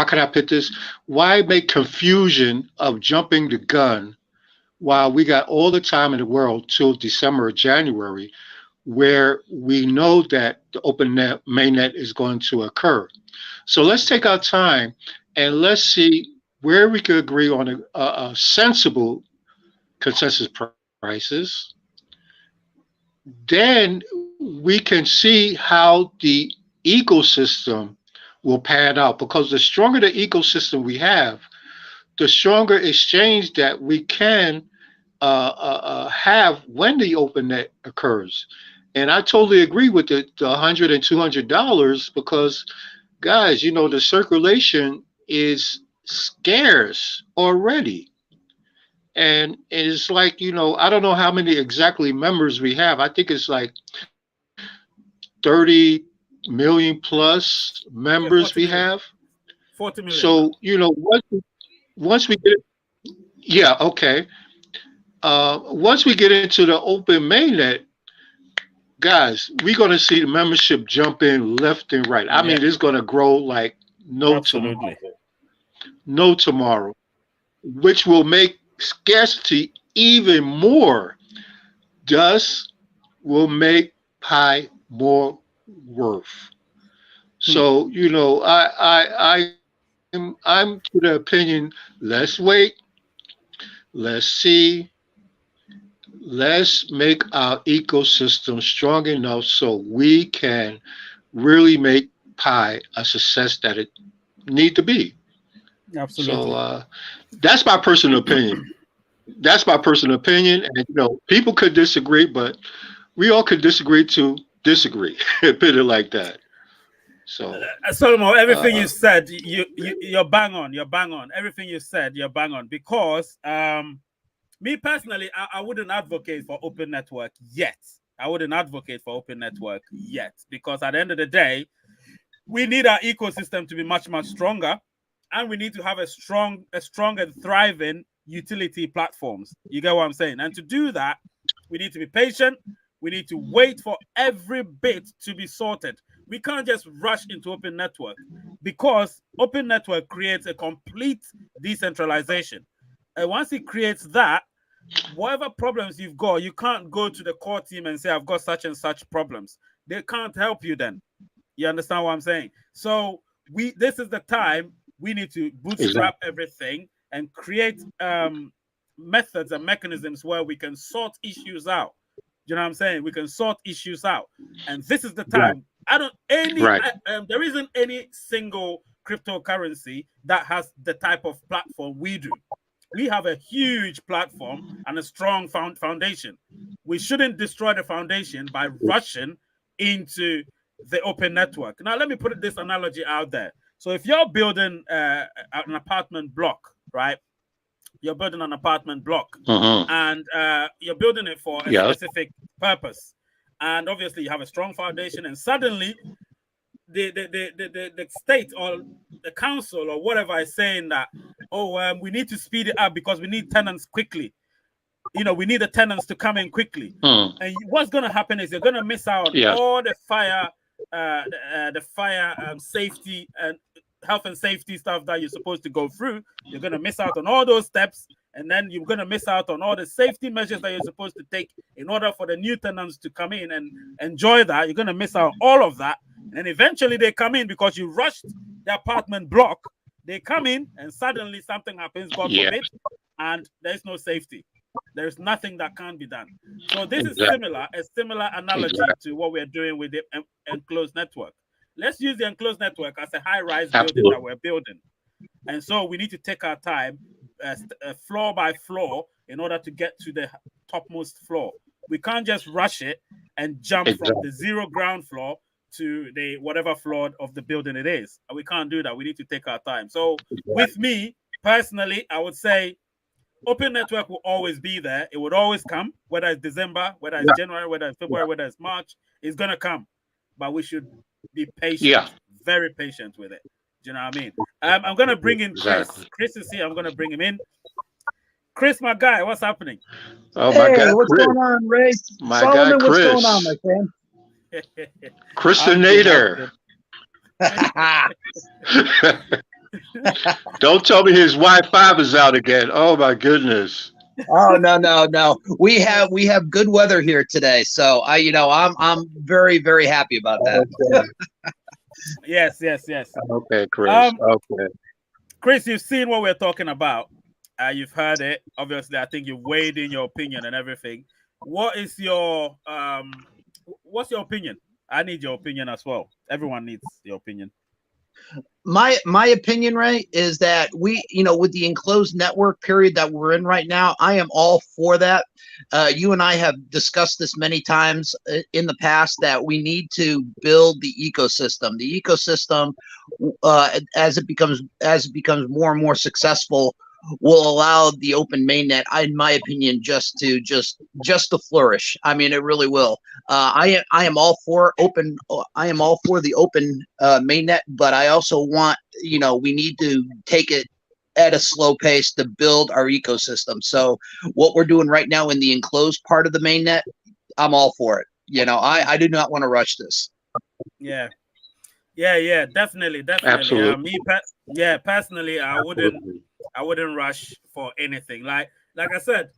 can I put this? Why make confusion of jumping the gun while we got all the time in the world till December or January, where we know that the open net mainnet is going to occur. So let's take our time and let's see where we could agree on a sensible consensus prices. Then we can see how the ecosystem will pan out because the stronger the ecosystem we have, the stronger exchange that we can have when the open net occurs. And I totally agree with the $100 and $200 because, guys, the circulation is scarce already. And it's like, I don't know how many exactly members we have. I think it's like 30 million plus Yeah, members we 40 have. million. 40 million So, now. once we get, yeah, okay. Once we get into the open mainnet, guys, we're going to see the membership jump in left and right. I Yeah, mean, it's going to grow like no absolutely. tomorrow, no tomorrow, which will make scarcity even more. Thus, will make pi more worth. Hmm. So, I'm to the opinion, let's wait, let's see, let's make our ecosystem strong enough so we can really make pi a success that it need to be. So Absolutely. that's my personal opinion. That's my personal opinion, and people could disagree, but we all could disagree to disagree. Put it like that. So, Solomon, everything you said, you're bang on. You're bang on. Everything you said, you're bang on. Because me personally, I wouldn't advocate for open network yet. I wouldn't advocate for open network yet, because at the end of the day, we need our ecosystem to be much, much stronger, and we need to have a strong and thriving utility platforms. You get what I'm saying? And to do that, we need to be patient. We need to wait for every bit to be sorted. We can't just rush into open network, because open network creates a complete decentralization. And once it creates that, whatever problems you've got, you can't go to the core team and say, I've got such and such problems. They can't help you then. You understand what I'm saying? So this is the time we need to bootstrap everything and create methods and mechanisms where we can sort issues out. You know what I'm saying? We can sort issues out. And this is the time. There isn't any single cryptocurrency that has the type of platform we do. We have a huge platform and a strong foundation. We shouldn't destroy the foundation by rushing into the open network. Now, let me put this analogy out there. So if you're building an apartment block, right? You're building an apartment block, and you're building it for a specific purpose. And obviously you have a strong foundation, and suddenly the state or the council or whatever is saying that, we need to speed it up because we need tenants quickly. We need the tenants to come in quickly. And what's going to happen is you're going to miss out on all the fire safety and health and safety stuff that you're supposed to go through. You're going to miss out on all those steps, and then you're going to miss out on all the safety measures that you're supposed to take in order for the new tenants to come in and enjoy that. You're going to miss out all of that, and eventually they come in because you rushed the apartment block. They come in, and suddenly something happens, God forbid, and there's no safety. There's nothing that can be done. So this is a similar analogy to what we're doing with the enclosed network. Let's use the enclosed network as a high-rise building that we're building. And so we need to take our time, floor by floor, in order to get to the topmost floor. We can't just rush it and jump from the zero ground floor to the whatever floor of the building it is. We can't do that. We need to take our time. So with me, personally, I would say open network will always be there. It would always come, whether it's December, whether it's January, whether it's February, whether it's March, it's going to come. But we should be patient, very patient with it. Do you know what I mean? I'm going to bring in Chris. Chris is here. I'm going to bring him in. Chris, my guy, what's happening? Oh, my God, what's going on, Ray? My Solomon, guy, Chris. What's going on, my friend? Christinator. Don't tell me his Wi-Fi is out again. Oh my goodness. Oh no. We have good weather here today, so I'm very, very happy about that. Okay. Yes. Okay, Chris. Okay. Chris, you've seen what we're talking about. You've heard it. Obviously, I think you've weighed in your opinion and everything. What's your opinion? I need your opinion as well. Everyone needs your opinion. My opinion, Ray, is that we, with the enclosed network period that we're in right now, I am all for that. You and I have discussed this many times in the past that we need to build the ecosystem. The ecosystem, as it becomes more and more successful, will allow the open mainnet, in my opinion, just to flourish. I mean, it really will. I am all for open. I am all for the open mainnet, but I also want, we need to take it at a slow pace to build our ecosystem. So what we're doing right now in the enclosed part of the mainnet, I'm all for it. I do not want to rush this. Yeah, definitely. Absolutely. Personally, I wouldn't rush for anything. Like I said,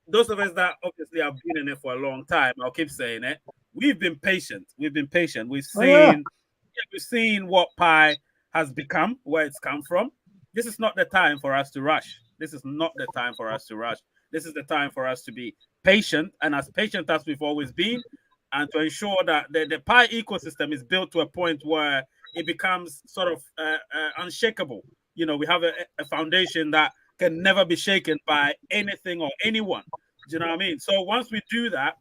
those of us that obviously have been in it for a long time, I'll keep saying it. We've been patient. We've seen what Pi has become, where it's come from. This is not the time for us to rush. This is the time for us to be patient, and as patient as we've always been, and to ensure that the Pi ecosystem is built to a point where it becomes sort of unshakable. We have a foundation that can never be shaken by anything or anyone. Do you know what I mean? So once we do that,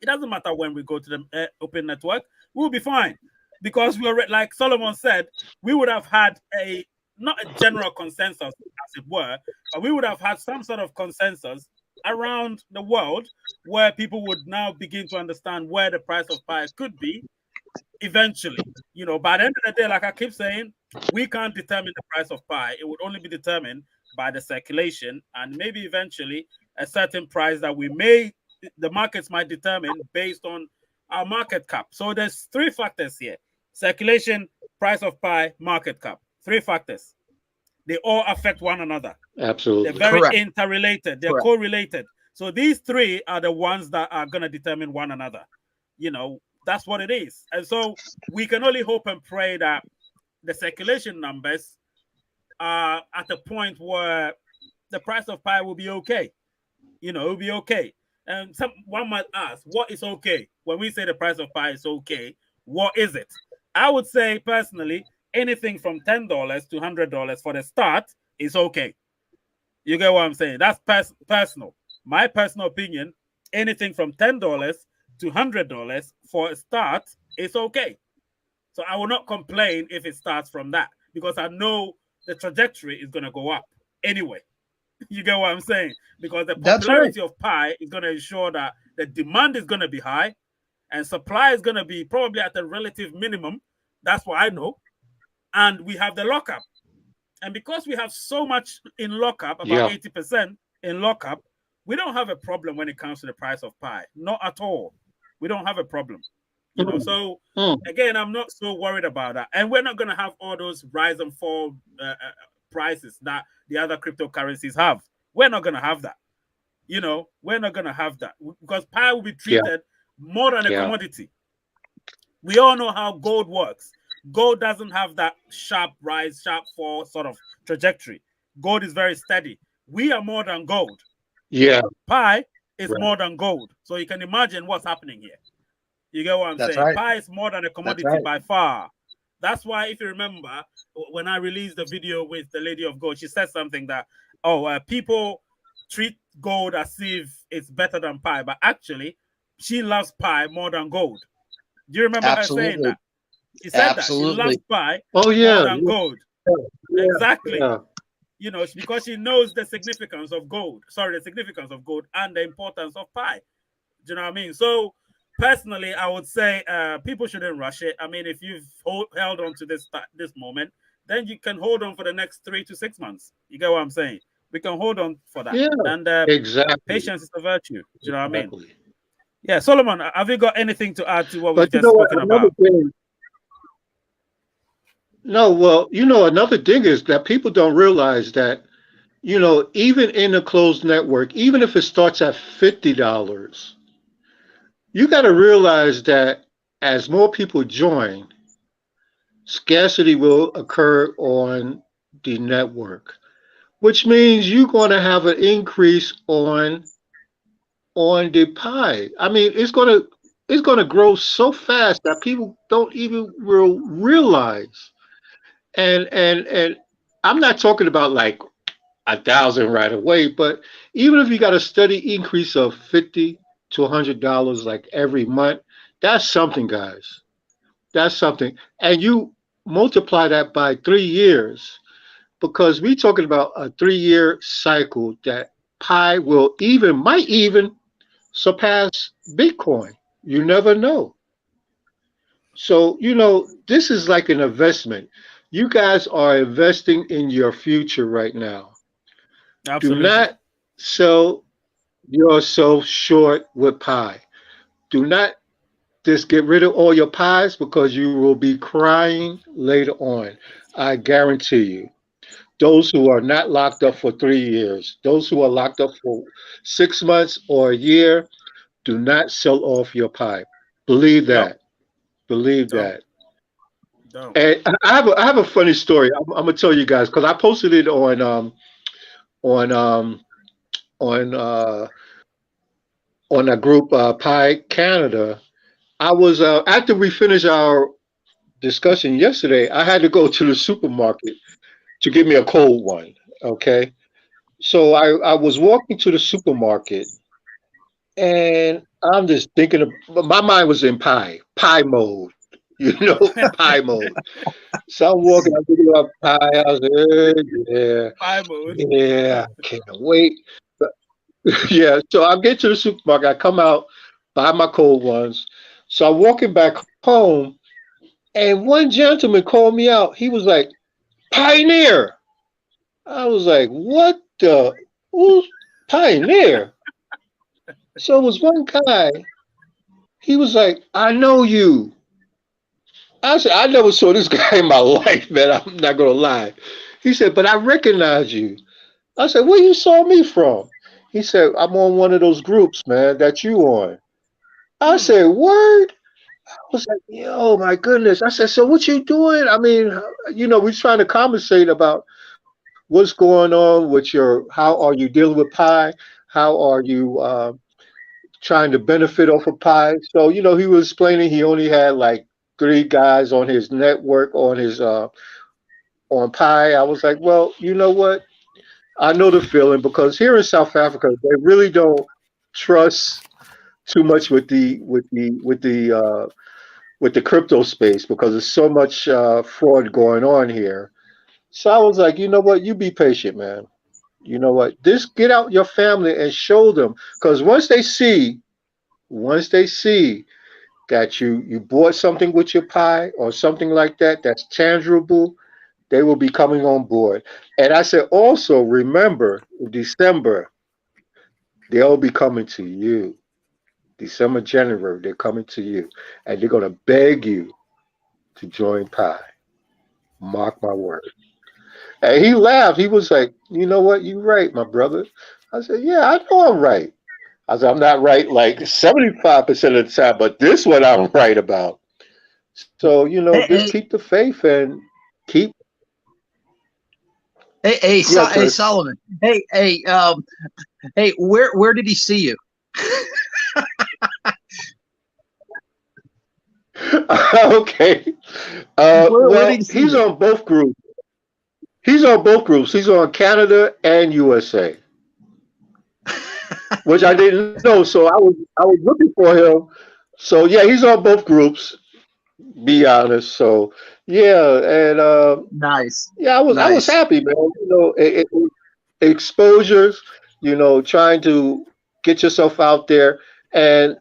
it doesn't matter when we go to the open network, we'll be fine. because we were, like Solomon said, we would have had a not a general consensus, as it were, but we would have had some sort of consensus around the world where people would now begin to understand where the price of pi could be eventually. You know, by the end of the day, like I keep saying, we can't determine the price of pi. It would only be determined by the circulation and maybe eventually a certain price that the markets might determine based on our market cap. So there's three factors here: circulation, price of pi, market cap. Three factors. They all affect one another. Absolutely. They're very Correct. interrelated. They're Correct. correlated. So these three are the ones that are going to determine one another. You know, that's what it is. And so we can only hope and pray that the circulation numbers are at a point where the price of pi will be okay. You know, it'll be okay. And one might ask, what is okay? When we say the price of pi is okay, what is it? I would say personally, anything from $10 to $100 for the start is okay. You get what I'm saying? That's personal. My personal opinion, anything from $10 to $100 for a start is okay. So I will not complain if it starts from that because I know the trajectory is going to go up anyway. You get what I'm saying? Because the popularity of pi is going to ensure that the demand is going to be high and supply is going to be probably at a relative minimum. That's what I know. And we have the lockup. And because we have so much in lockup, about 80% in lockup, we don't have a problem when it comes to the price of pi. Not at all. We don't have a problem. You know, so again, I'm not so worried about that. And we're not going to have all those rise and fall prices that the other cryptocurrencies have. We're not going to have that. You know, we're not going to have that because pi will be treated more than a commodity. We all know how gold works. Gold doesn't have that sharp rise, sharp fall sort of trajectory. Gold is very steady. We are more than gold. Yeah. Pi is more than gold. So you can imagine what's happening here. You get what I'm saying? Right. Pi is more than a commodity by far. That's why, if you remember, when I released the video with the Lady of Gold, she said something that, people treat gold as if it's better than pi, but actually, she loves pi more than gold. Do you remember her saying that? She said that she loves pi more than gold. Exactly. You know, because she knows the significance of gold. Sorry, the significance of gold and the importance of pi. Do you know what I mean? So, personally, I would say people shouldn't rush it. I mean, if you've held on to this moment, then you can hold on for the next 3 to 6 months. You get what I'm saying? We can hold on for that. Yeah, and exactly. Patience is a virtue. Do you know what I mean? Yeah, Solomon, have you got anything to add to what we've just spoken about? No, well, another thing is that people don't realize that, even in a closed network, even if it starts at $50, you got to realize that as more people join, scarcity will occur on the network, which means you're going to have an increase on the pie. I mean, it's going to grow so fast that people don't even realize. And I'm not talking about like 1,000 right away, but even if you got a steady increase of $50 to $100 like every month, that's something, guys. That's something. And you multiply that by 3 years, because we're talking about a 3-year cycle that pi might even surpass Bitcoin. You never know. So, this is like an investment. You guys are investing in your future right now. Absolutely. Do not sell yourself short with pi. Do not just get rid of all your pies, because you will be crying later on. I guarantee you. Those who are not locked up for 3 years, those who are locked up for 6 months or a year, do not sell off your pie. Believe that. Believe that. And I have a funny story. I'm gonna tell you guys, because I posted it on a group, Pi Canada. I was after we finished our discussion yesterday, I had to go to the supermarket to get me a cold one. Okay, so I was walking to the supermarket, and I'm just thinking my mind was in pie mode. pie mode. So I'm walking, I'm thinking about pie. I was like, yeah, Pie mode. yeah, can't wait. But, yeah, so I get to the supermarket, I come out, buy my cold ones. So I'm walking back home, and one gentleman called me out. He was like, Pioneer. I was like, what the? Who's Pioneer? So it was one guy. He was like, I know you. I said, I never saw this guy in my life, man. I'm not gonna lie. He said, but I recognize you. I said, where you saw me from? He said, I'm on one of those groups, man, that you on. I Hmm. said, word? I was like, yo, my goodness. I said, so what you doing? I mean, we're trying to conversate about what's going on with how are you dealing with pie? How are you trying to benefit off of pie? So, he was explaining he only had like 3 guys on his network on pie. I was like, well, you know what? I know the feeling because here in South Africa, they really don't trust too much with the crypto space because there's so much fraud going on here. So I was like, you know what? You be patient, man. You know what? This get out your family and show them because once they see that you bought something with your pie or something like that that's tangible, they will be coming on board. And I said, also remember, in December, they'll be coming to you. December, January, they're coming to you. And they're going to beg you to join Pi. Mark my word. And he laughed. He was like, you know what? You're right, my brother. I said, yeah, I know I'm right. I said, I'm not right like 75% of the time, but this one I'm right about. So, Hey, just hey, keep the faith and keep, yeah, Hey, Chris. Solomon. Hey, where did he see you? Okay. Where did Well, he see he's you? on both groups. He's on both groups. He's on Canada and USA, which I didn't know. So I was looking for him. So yeah, he's on both groups. Be honest. So yeah, and Nice, yeah, I was nice. happy, man. Exposures. Trying to get yourself out there, and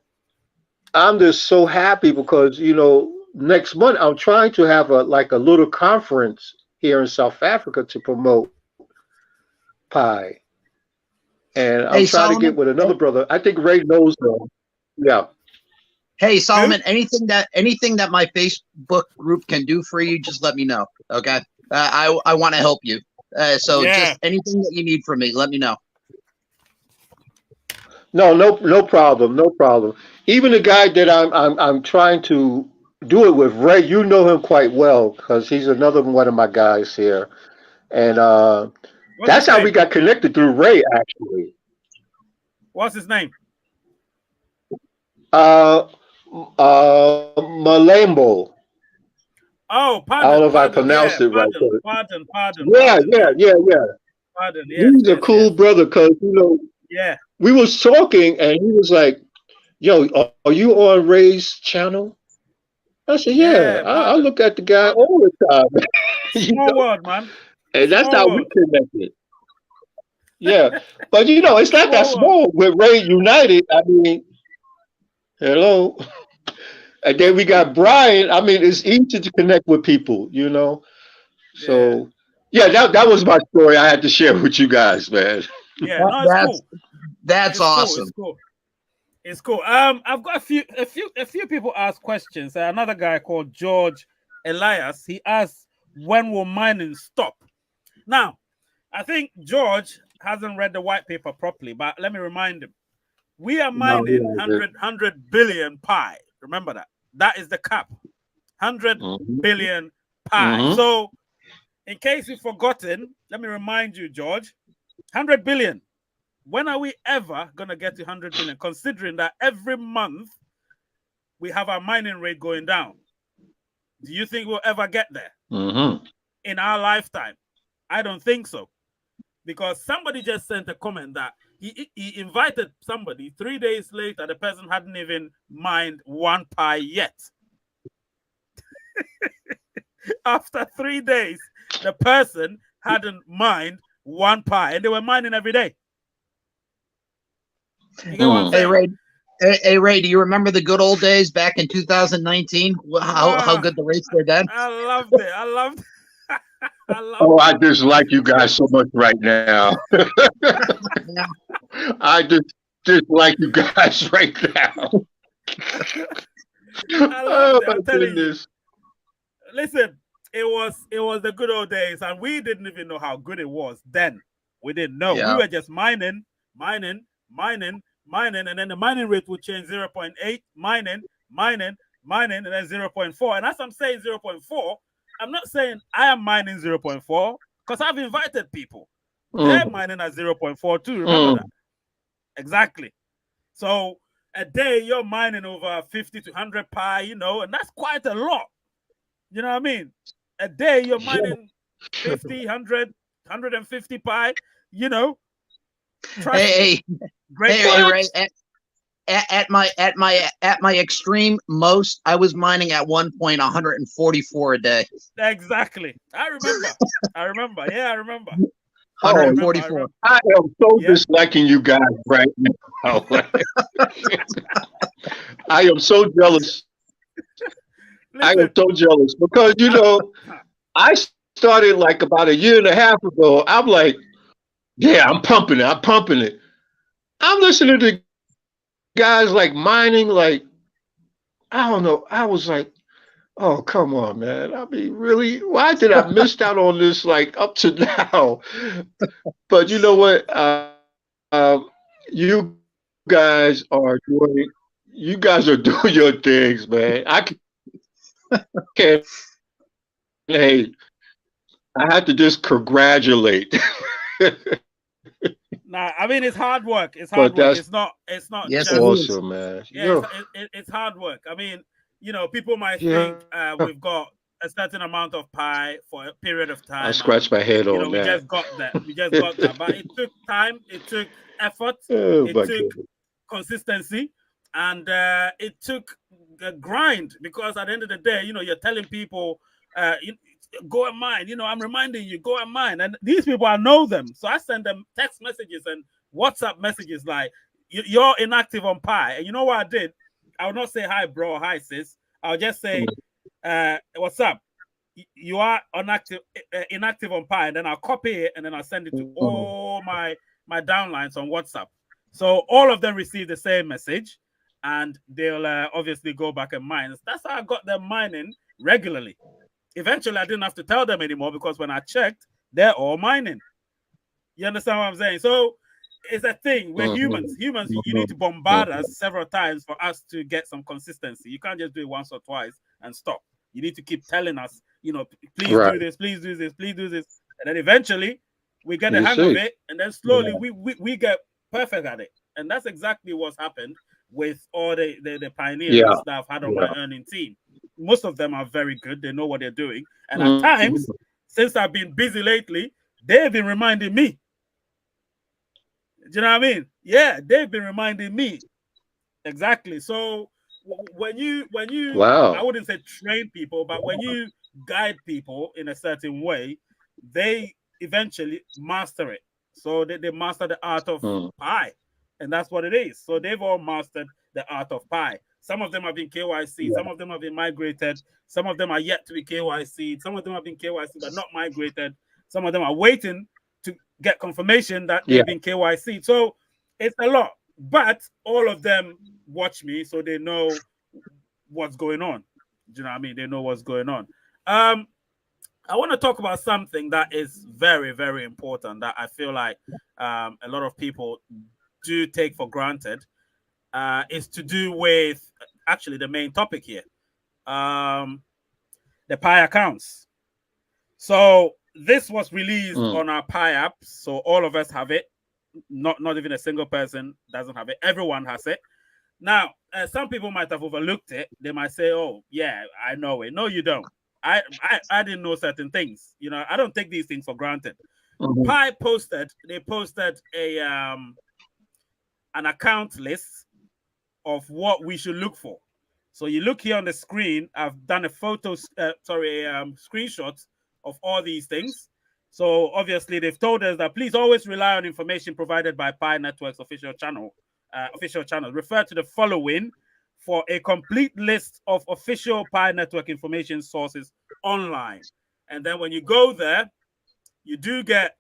I'm just so happy because next month I'm trying to have a little conference here in South Africa to promote Pi, and I'm Hey, trying to get with Solomon. another brother. I think Ray knows them. Yeah. Hey, Who? Solomon. Anything that my Facebook group can do for you, just let me know. Okay. I want to help you. So Yeah. just anything that you need from me, let me know. No problem, no problem. Even the guy that I'm trying to do it with, Ray, you know him quite well because he's another one of my guys here, and What's that's his how we name? got connected through Ray, actually. What's his name? Uh, Malembo. Oh, I don't know pardon, if I pardon. pronounced Yeah, it right. pardon, pardon, pardon, Yeah, pardon. yeah, Yeah, yeah, yeah. pardon. Yes, He's a yes, cool yes. brother because Yeah. we was talking and he was like, "Yo, are you on Ray's channel?" I said, "Yeah." Yeah, I pardon, look at the guy pardon. all the time, you Small know, world, man. and that's Small how we world. connected. Yeah, but it's not that Small world. small with Ray United. I mean, hello, and then we got Brian. I mean, it's easy to connect with people. Yeah. So, yeah, that was my story I had to share with you guys, man. Yeah. That, No, it's that's cool. that's It's cool. It's awesome. cool. It's cool. I've got a few people ask questions. Another guy called George Elias. He asked, "When will mining stop?" Now, I think George hasn't read the white paper properly, but let me remind him. We are No, mining yeah, 100 billion pi. Remember that. That is the cap. 100 mm-hmm, billion pi. mm-hmm. So, in case you've forgotten, let me remind you, George, 100 billion. When are we ever going to get to 100 billion, considering that every month we have our mining rate going down? Do you think we'll ever get there Mm-hmm. in our lifetime? I don't think so. Because somebody just sent a comment that he invited somebody 3 days later, the person hadn't even mined one pi yet. After 3 days, the person hadn't mined one pi, and they were mining every day. You get what I'm saying? Hey Ray, do you remember the good old days back in 2019? How good the rates were then? I loved it. I loved it. I dislike you guys so much right now. I just dislike you guys right now. I loved it. I'm telling goodness. you. Listen, it was the good old days, and we didn't even know how good it was then. We didn't know. Yeah. We were just mining, and then the mining rate would change 0.8, mining, and then 0.4. And as I'm saying 0.4, I'm not saying I am mining 0.4 because I've invited people. They're mining at 0.4 too. Remember that? Exactly. So a day you're mining over 50 to 100 pi, and that's quite a lot. You know what I mean? A day you're mining 50, 100, 150 pi, Hey, Ray, at my extreme most, I was mining at one point 144 a day. Exactly. I remember. Yeah, I remember. 144. I am so disliking you guys right now. I am so jealous. Listen, I am so jealous because I started like about a year and a half ago. I'm like, yeah, I'm pumping it. I'm listening to guys like mining, like, I don't know. I was like, oh, come on, man. I mean, really? Why did I miss out on this like up to now? But you know what? You guys are doing your things, man. I can't. Hey, I have to just congratulate. Nah, I mean it's hard work. It's hard work. It's not. Yes, just, awesome, man. Yeah, it's hard work. I mean, people might think we've got a certain amount of pi for a period of time. I scratched my head on we that. just got that. We just got that. But it took time. It took effort. Oh, it took consistency, and it took a grind. Because at the end of the day, you're telling people, go and mine. I'm reminding you, go and mine. And these people, I know them, so I send them text messages and WhatsApp messages like, "You're inactive on Pi." And you know what I did? I would not say hi, bro, or hi, sis. I'll just say, "What's up? You are inactive on Pi," and then I'll copy it and then I'll send it to all my downlines on WhatsApp. So all of them receive the same message, and they'll obviously go back and mine. That's how I got them mining regularly. Eventually, I didn't have to tell them anymore because when I checked, they're all mining. You understand what I'm saying? So it's a thing. We're humans. Humans, you need to bombard us several times for us to get some consistency. You can't just do it once or twice and stop. You need to keep telling us, please do this, please do this, please do this. And then eventually we get the hang of it. And then slowly we get perfect at it. And that's exactly what's happened with all the pioneers that I've had on my earning team. Most of them are very good. They know what they're doing. And at times, since I've been busy lately, they've been reminding me. Do you know what I mean? Yeah, they've been reminding me. Exactly. So when you I wouldn't say train people, but when you guide people in a certain way, they eventually master it. So they master the art of Pi. And that's what it is. So they've all mastered the art of Pi. Some of them have been KYC. Some of them have been migrated. Some of them are yet to be KYC. Some of them have been KYC but not migrated. Some of them are waiting to get confirmation that they've been KYC. So it's a lot. But all of them watch me, so they know what's going on. Do you know what I mean? They know what's going on. I want to talk about something that is very, very important that I feel like a lot of people do take for granted. Is to do with actually the main topic here, the Pi accounts. So this was released on our Pi app, so all of us have it. Not even a single person doesn't have it. Everyone has it. Now, some people might have overlooked it. They might say, "Oh, yeah, I know it." No, you don't. I didn't know certain things. I don't take these things for granted. Pi posted a an account list of what we should look for. So you look here on the screen. I've done a screenshot of all these things. So obviously they've told us that please always rely on information provided by Pi Network's official channel. Refer to the following for a complete list of official Pi Network information sources online. And then when you go there, you do get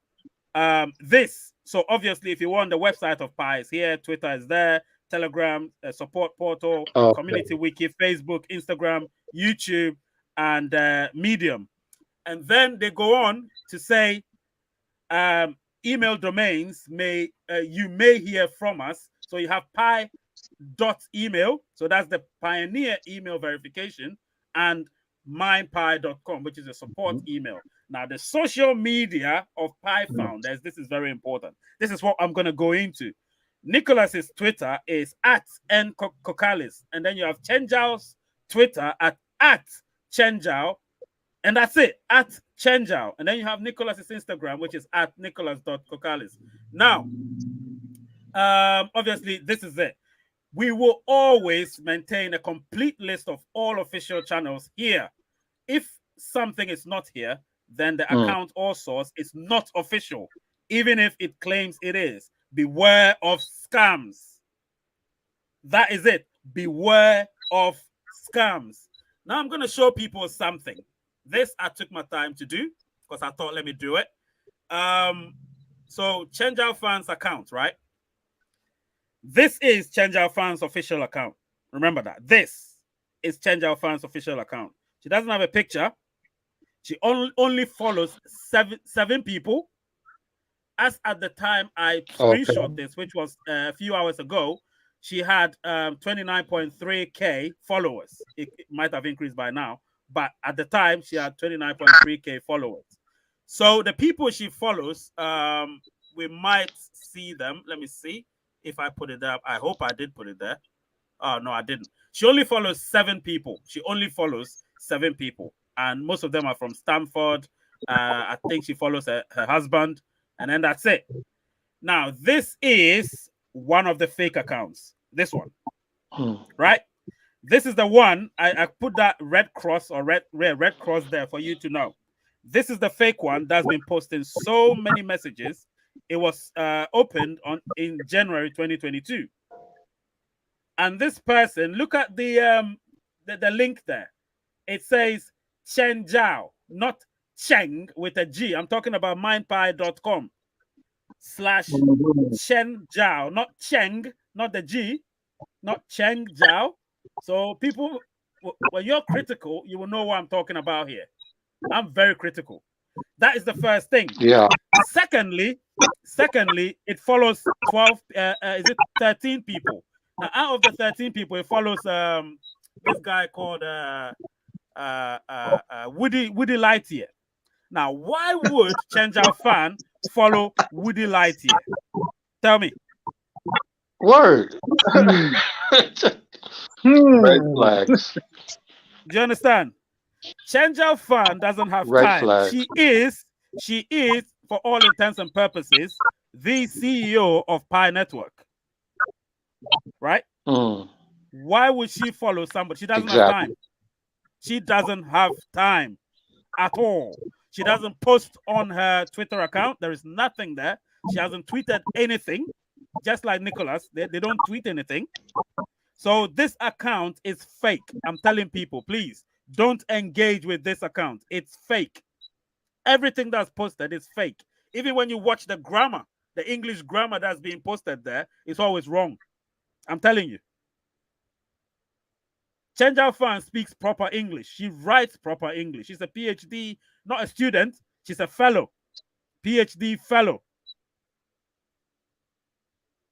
this. So obviously, if you want the website of Pi is here, Twitter is there, Telegram, support portal, community wiki, Facebook, Instagram, YouTube, and Medium. And then they go on to say email domains you may hear from us. So you have pi.email. So that's the Pioneer email verification, and mindpi.com, which is a support email. Now, the social media of Pi founders, this is very important. This is what I'm going to go into. Nicholas's Twitter is @nkokalis, and then you have Chenjao's Twitter at Chenjao, and that's it, @Chenjao. And then you have Nicholas's Instagram, which is @nicholas.kokalis. Now, obviously, this is it. We will always maintain a complete list of all official channels here. If something is not here, then the account or source is not official, even if it claims it is. Beware of scams. That is it. Beware of scams. Now I'm going to show people something. This I took my time to do because I thought, let me do it. So Chenjao Fans account, right? This is Chenjao Fans official account. Remember that. This is Chenjao Fans official account. She doesn't have a picture. She only follows seven people. As at the time I screenshot this, which was a few hours ago, she had 29.3K followers. It might have increased by now, but at the time she had 29.3K followers. So the people she follows, we might see them. Let me see if I put it up. I hope I did put it there. Oh, no, I didn't. She only follows 7 people. She only follows 7 people. And most of them are from Stanford. I think she follows her husband. And then that's it. Now, this is one of the fake accounts. This one. Right? This is the one. I put that red cross or red cross there for you to know. This is the fake one that's been posting so many messages. It was opened in January 2022. And this person, look at the link there. It says Chenjao, not Cheng with a G. I'm talking about mindpi.com/Chenjao, not Cheng, not the G, not Chenjao. So people, when you're critical, you will know what I'm talking about here. I'm very critical. That is the first thing. Yeah. Secondly, it follows 13 people. Now, out of the 13 people, it follows this guy called Woody Lightyear. Now, why would Chenjao Fan follow Woody Lightyear? Tell me. Word. Red flags. Do you understand? Chenjao Fan doesn't have time. Flags. She is, for all intents and purposes, the CEO of Pi Network. Right? Why would she follow somebody? She doesn't have time. She doesn't have time at all. She doesn't post on her Twitter account. There is nothing there. She hasn't tweeted anything. Just like Nicholas, they don't tweet anything. So this account is fake. I'm telling people, please don't engage with this account. It's fake. Everything that's posted is fake. Even when you watch the grammar, the English grammar that's being posted there, it's always wrong. I'm telling you. Chenjao Fan speaks proper English. She writes proper English. She's a PhD, not a student. She's a fellow, PhD fellow.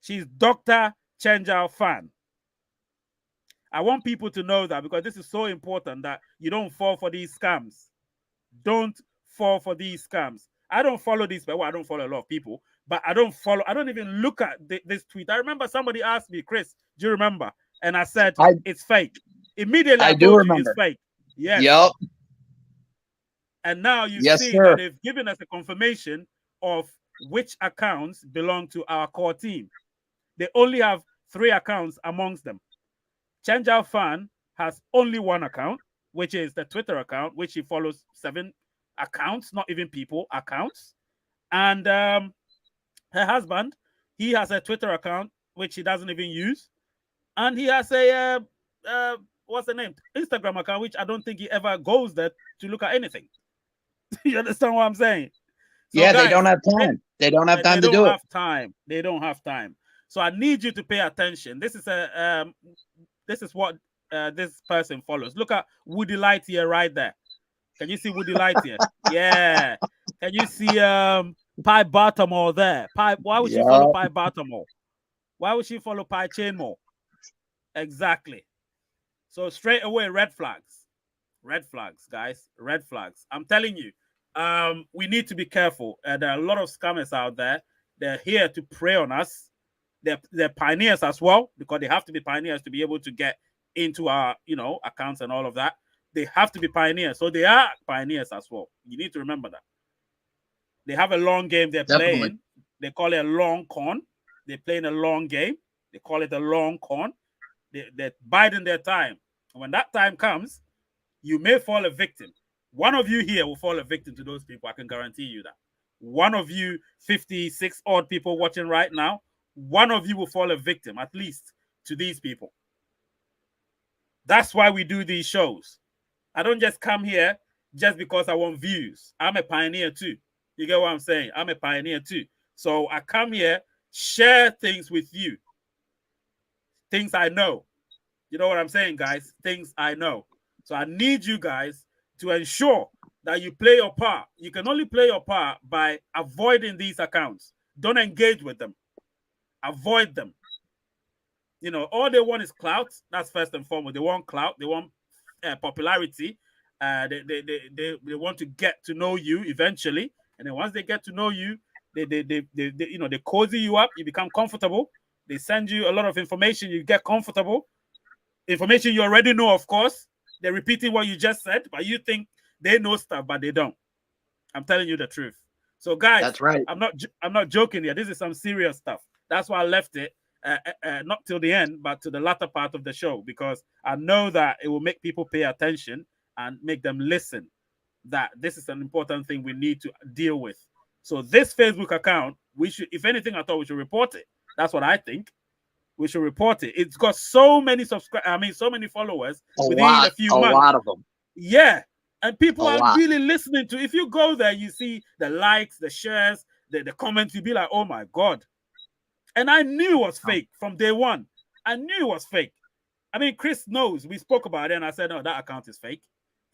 She's Dr. Chenjao Fan. I want people to know that because this is so important that you don't fall for these scams. Don't fall for these scams. I don't follow these people. Well, I don't follow a lot of people, but I don't even look at this tweet. I remember somebody asked me, Chris, do you remember? And I said, it's fake. Immediately I do remember. It's fake. Yes. Yep. And now you see that they've given us a confirmation of which accounts belong to our core team. They only have 3 accounts amongst them. Chenjao Fan has only one account, which is the Twitter account, which she follows 7 accounts, not even people, accounts. And her husband, he has a Twitter account, which he doesn't even use. And he has a, what's the name? Instagram account, which I don't think he ever goes there to look at anything. You understand what I'm saying? So yeah, guys, they don't have time. They don't have time to do it. They don't have time. So I need you to pay attention. This is what this person follows. Look at Woody Lightyear right there. Can you see Woody Lightyear? Yeah. Can you see Pi Baltimore there? Why would she follow Pi Baltimore? Why would she follow Pi Chainmore? Exactly. So straight away, red flags. Red flags, guys. Red flags. I'm telling you, we need to be careful. There are a lot of scammers out there. They're here to prey on us. They're pioneers as well, because they have to be pioneers to be able to get into our, accounts and all of that. They have to be pioneers. So they are pioneers as well. You need to remember that. They have a long game they're playing. They call it a long con. They're playing a long game. They call it a long con. They're biding their time. And when that time comes, you may fall a victim. One of you here will fall a victim to those people. I can guarantee you that. One of you, 56 odd people watching right now, one of you will fall a victim, at least, to these people. That's why we do these shows. I don't just come here just because I want views. I'm a pioneer too. You get what I'm saying? I'm a pioneer too. So I come here, share things with you. Things I know. You know what I'm saying, guys? Things I know. So I need you guys to ensure that you play your part. You can only play your part by avoiding these accounts. Don't engage with them. Avoid them. All they want is clout. That's first and foremost. They want clout. They want popularity. They want to get to know you eventually. And then once they get to know you, they cozy you up. You become comfortable. They send you a lot of information. You get comfortable. Information you already know, of course. They're repeating what you just said, but you think they know stuff, but they don't. I'm telling you the truth. So, guys, that's right. I'm not joking here. This is some serious stuff. That's why I left it not till the end, but to the latter part of the show, because I know that it will make people pay attention and make them listen. That this is an important thing we need to deal with. So this Facebook account, we should, if anything, I thought we should report it. That's what I think. We should report it. It's got so many so many followers within a few months. A lot of them. Yeah. And people are really listening to. If you go there, you see the likes, the shares, the comments, you'll be like, oh my God. And I knew it was fake from day one. I knew it was fake. I mean, Chris knows. We spoke about it and I said, no, that account is fake.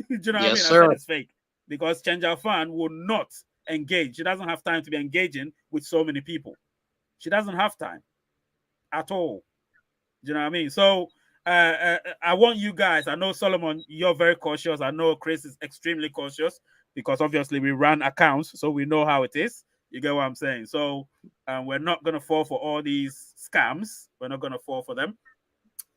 Do you know what I mean? Sir. I said it's fake. Because Chenja Fan will not engage. She doesn't have time to be engaging with so many people. She doesn't have time at all. Do you know what I mean? So I want you guys, I know Solomon, you're very cautious. I know Chris is extremely cautious because obviously we run accounts, so we know how it is. You get what I'm saying? So we're not going to fall for all these scams. We're not going to fall for them.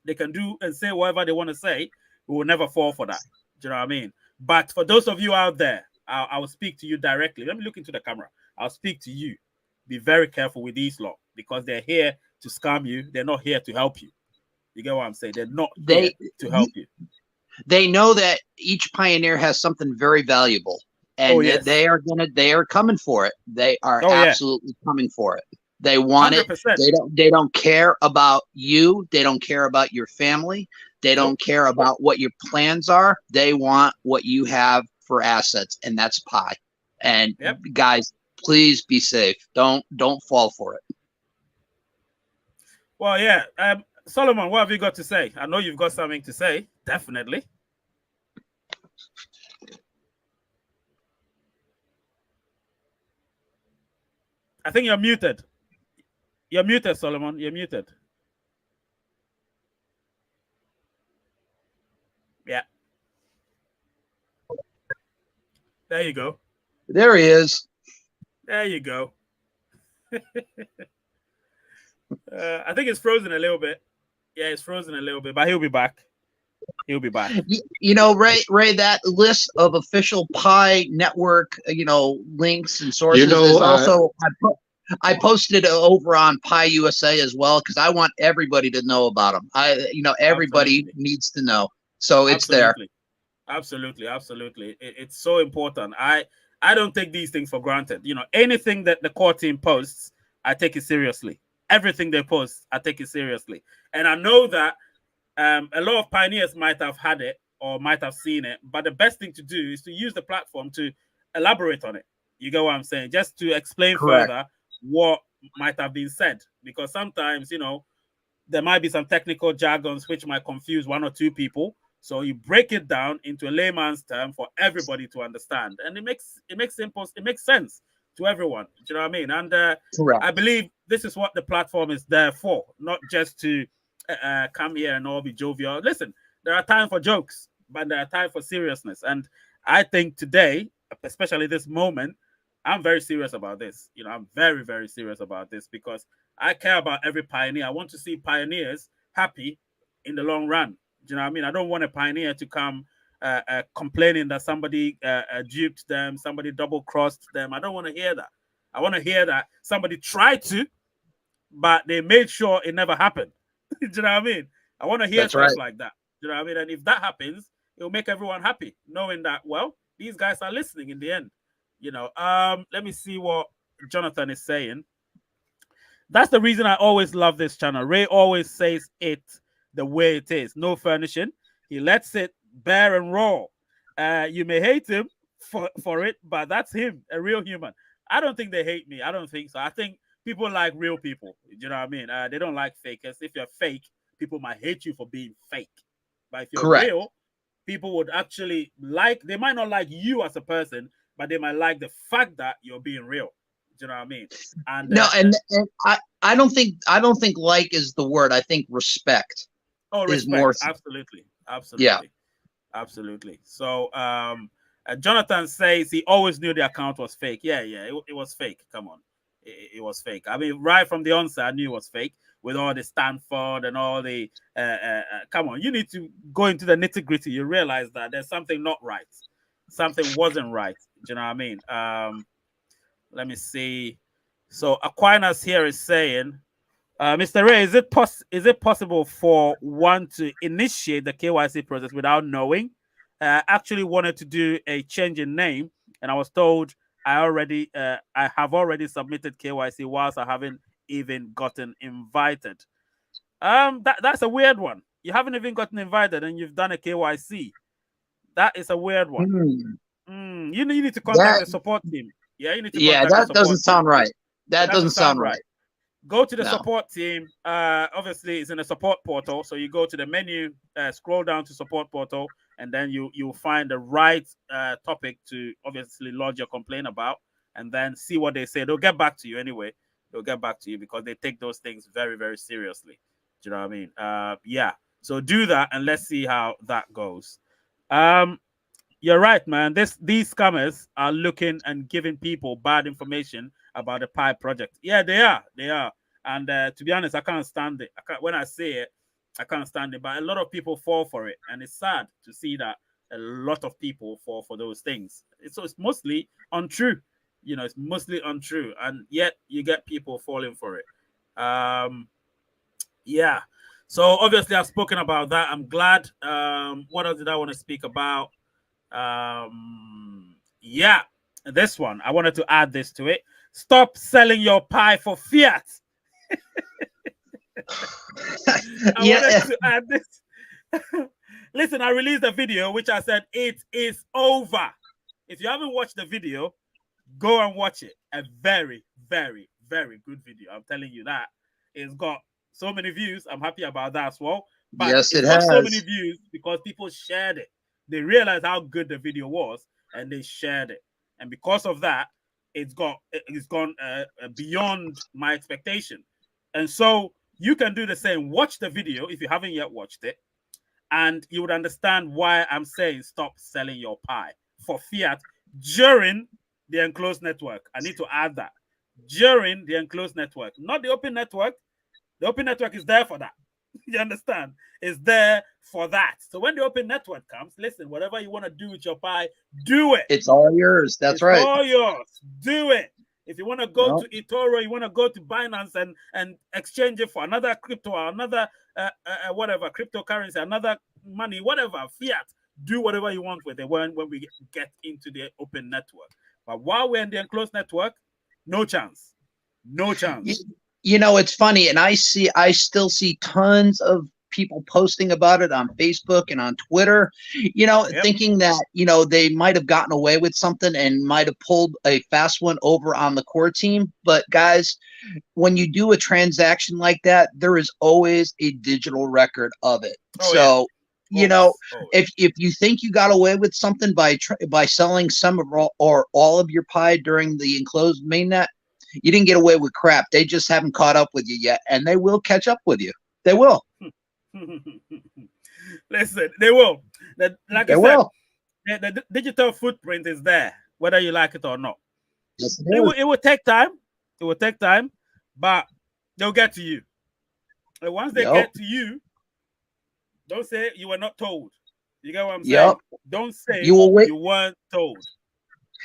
They can do and say whatever they want to say. We will never fall for that. Do you know what I mean? But for those of you out there, I will speak to you directly. Let me look into the camera. I'll speak to you. Be very careful with these lot because they're here to scam you. They're not here to help you. You get what I'm saying? They're not here to help you. They know that each pioneer has something very valuable, and they are coming for it. They are absolutely coming for it. They want 100%. It. They don't care about you. They don't care about your family. They don't care about what your plans are. They want what you have for assets, and that's Pi. And guys, please be safe. Don't fall for it. Well, yeah. Solomon, what have you got to say? I know you've got something to say. Definitely. I think you're muted. You're muted, Solomon. You're muted. Yeah. There you go. There he is. There you go. I think it's frozen a little bit. Yeah, it's frozen a little bit, but he'll be back. He'll be back. You know, Ray, that list of official Pi network, links and sources is also I posted it over on Pi USA as well because I want everybody to know about them. Everybody needs to know. So it's there. Absolutely. It's so important. I don't take these things for granted. You know, anything that the core team posts, I take it seriously. Everything they post, I take it seriously. And I know that a lot of pioneers might have had it or might have seen it, but the best thing to do is to use the platform to elaborate on it. You get what I'm saying? Just to explain Correct. further what might have been said. Because sometimes, you know, there might be some technical jargons which might confuse one or two people. So you break it down into a layman's term for everybody to understand, and it makes sense to everyone. Do you know what I mean? And Correct. I believe this is what the platform is there for, not just to come here and all be jovial. Listen, there are times for jokes, but there are times for seriousness. And I think today, especially this moment, I'm very serious about this. You know, I'm very, very serious about this because I care about every pioneer. I want to see pioneers happy in the long run. Do you know what I mean? I don't want a pioneer to come complaining that somebody duped them, somebody double-crossed them. I don't want to hear that. I want to hear that somebody tried to, but they made sure it never happened. Do you know what I mean? I want to hear stuff like that. Do you know what I mean? And if that happens, it will make everyone happy, knowing that, well, these guys are listening in the end. You know, let me see what Jonathan is saying. That's the reason I always love this channel. Ray always says it the way it is. No furnishing. He lets it bare and raw. You may hate him for it, but that's him, a real human. I don't think they hate me. I don't think so. I think people like real people. You know what I mean? They don't like fakers. If you're fake, people might hate you for being fake. But if you're real, people would actually like, they might not like you as a person, but they might like the fact that you're being real. Do you know what I mean? And no, and I don't think like is the word. I think respect. Oh, respect. Is more, absolutely. Yeah. Absolutely. So Jonathan says he always knew the account was fake. Yeah, it was fake. Come on. It was fake. I mean, right from the onset, I knew it was fake with all the Stanford and all the come on, you need to go into the nitty-gritty. You realize that there's something not right. Something wasn't right. Do you know what I mean? Let me see. So Aquinas here is saying, Mr. Ray, is it possible for one to initiate the KYC process without knowing? Actually wanted to do a change in name, and I was told I have already submitted KYC whilst I haven't even gotten invited. That's a weird one. You haven't even gotten invited, and you've done a KYC. That is a weird one. You need to contact the support team. Yeah, you need to contact the support team. Doesn't sound right. That doesn't sound right. Go to the support team. Obviously, it's in the support portal. So you go to the menu, scroll down to support portal, and then you'll find the right topic to obviously lodge your complaint about, and then see what they say. They'll get back to you anyway. They'll get back to you because they take those things very, very seriously. Do you know what I mean? Yeah. So do that, and let's see how that goes. You're right, man. These scammers are looking and giving people bad information about the Pi project. Yeah, they are. And to be honest, I can't stand it. When I say it, I can't stand it. But a lot of people fall for it, and it's sad to see that a lot of people fall for those things. So it's mostly untrue. You know, it's mostly untrue, and yet you get people falling for it. Yeah. So obviously, I've spoken about that. I'm glad. What else did I want to speak about? Yeah, this one. I wanted to add this to it. Stop selling your Pi for fiat. I wanted to add this. Listen, I released a video which I said it is over. If you haven't watched the video, go and watch it. A very, very, very good video. I'm telling you that. It's got so many views. I'm happy about that as well. But yes, it has so many views because people shared it. They realized how good the video was and they shared it. And because of that, it's gone beyond my expectation. And so you can do the same. Watch the video if you haven't yet watched it, and you would understand why I'm saying stop selling your Pi for fiat during the enclosed network. I need to add that. During the enclosed network, not the open network. The open network is there for that. You understand? It's there for that. So when the open network comes, listen, whatever you want to do with your Pi, do it. It's all yours. That's right. It's all yours. Do it. If you want to go to eToro, you want to go to Binance and exchange it for another crypto or another whatever cryptocurrency, another money, whatever fiat. Do whatever you want with it when we get into the open network. But while we're in the enclosed network, no chance, no chance. You know, it's funny, and I still see tons of people posting about it on Facebook and on Twitter, you know, thinking that, you know, they might have gotten away with something and might have pulled a fast one over on the core team. But guys, when you do a transaction like that, there is always a digital record of it. You know, if you think you got away with something by selling some or all of your pie during the enclosed mainnet, you didn't get away with crap. They just haven't caught up with you yet, and they will catch up with you. They will. Listen, they will. Like I said, the digital footprint is there, whether you like it or not. Yes, it will take time. It will take time, but they'll get to you. And once they get to you, don't say you were not told. You get what I'm saying? Don't say you weren't told.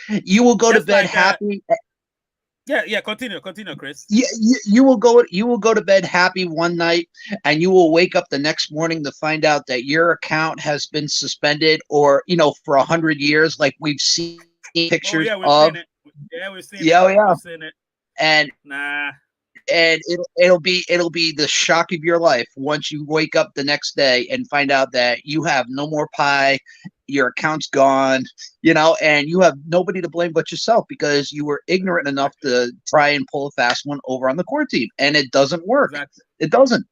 You will go to bed happy. Yeah. Continue, Chris. You will go to bed happy one night, and you will wake up the next morning to find out that your account has been suspended, or, you know, for 100 years, like we've seen pictures we've of. Seen it. Yeah, we've seen it. We've seen it. And it'll be the shock of your life once you wake up the next day and find out that you have no more pie, your account's gone, you know, and you have nobody to blame but yourself because you were ignorant enough to try and pull a fast one over on the core team, and it doesn't work. Exactly. It doesn't.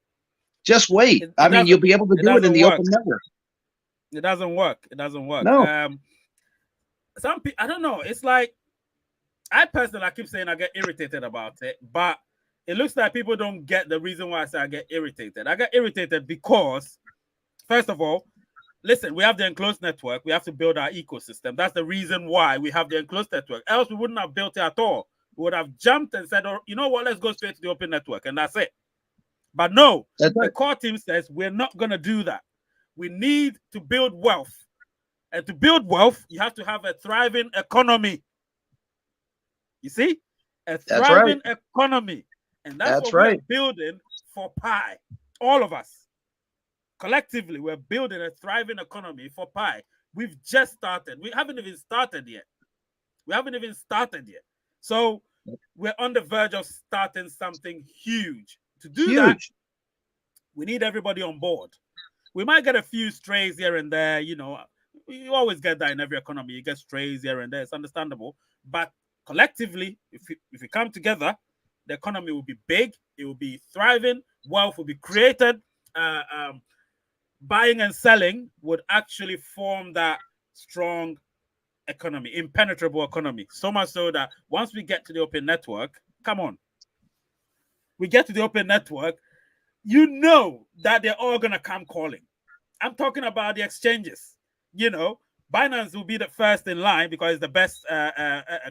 Just wait. I mean, you'll be able to do it in the open network. It doesn't work. It doesn't work. No. Some people, I don't know. It's like, I personally, I keep saying I get irritated about it, but it looks like people don't get the reason why I say I get irritated. I get irritated because, first of all, listen, we have the enclosed network. We have to build our ecosystem. That's the reason why we have the enclosed network. Else we wouldn't have built it at all. We would have jumped and said, oh, you know what, let's go straight to the open network, and that's it. But no, the core team says we're not going to do that. We need to build wealth. And to build wealth, you have to have a thriving economy. You see? A thriving economy. And that's what we're building for Pi. All of us. Collectively, we're building a thriving economy for Pi. We've just started. We haven't even started yet. So we're on the verge of starting something huge. To do that, we need everybody on board. We might get a few strays here and there. You know, you always get that in every economy. You get strays here and there. It's understandable. But collectively, if we come together, the economy will be big. It will be thriving. Wealth will be created. Buying and selling would actually form that strong economy, impenetrable economy. So much so that once we get to the open network, come on, we get to the open network, you know that they're all going to come calling. I'm talking about the exchanges. You know, Binance will be the first in line because it's the best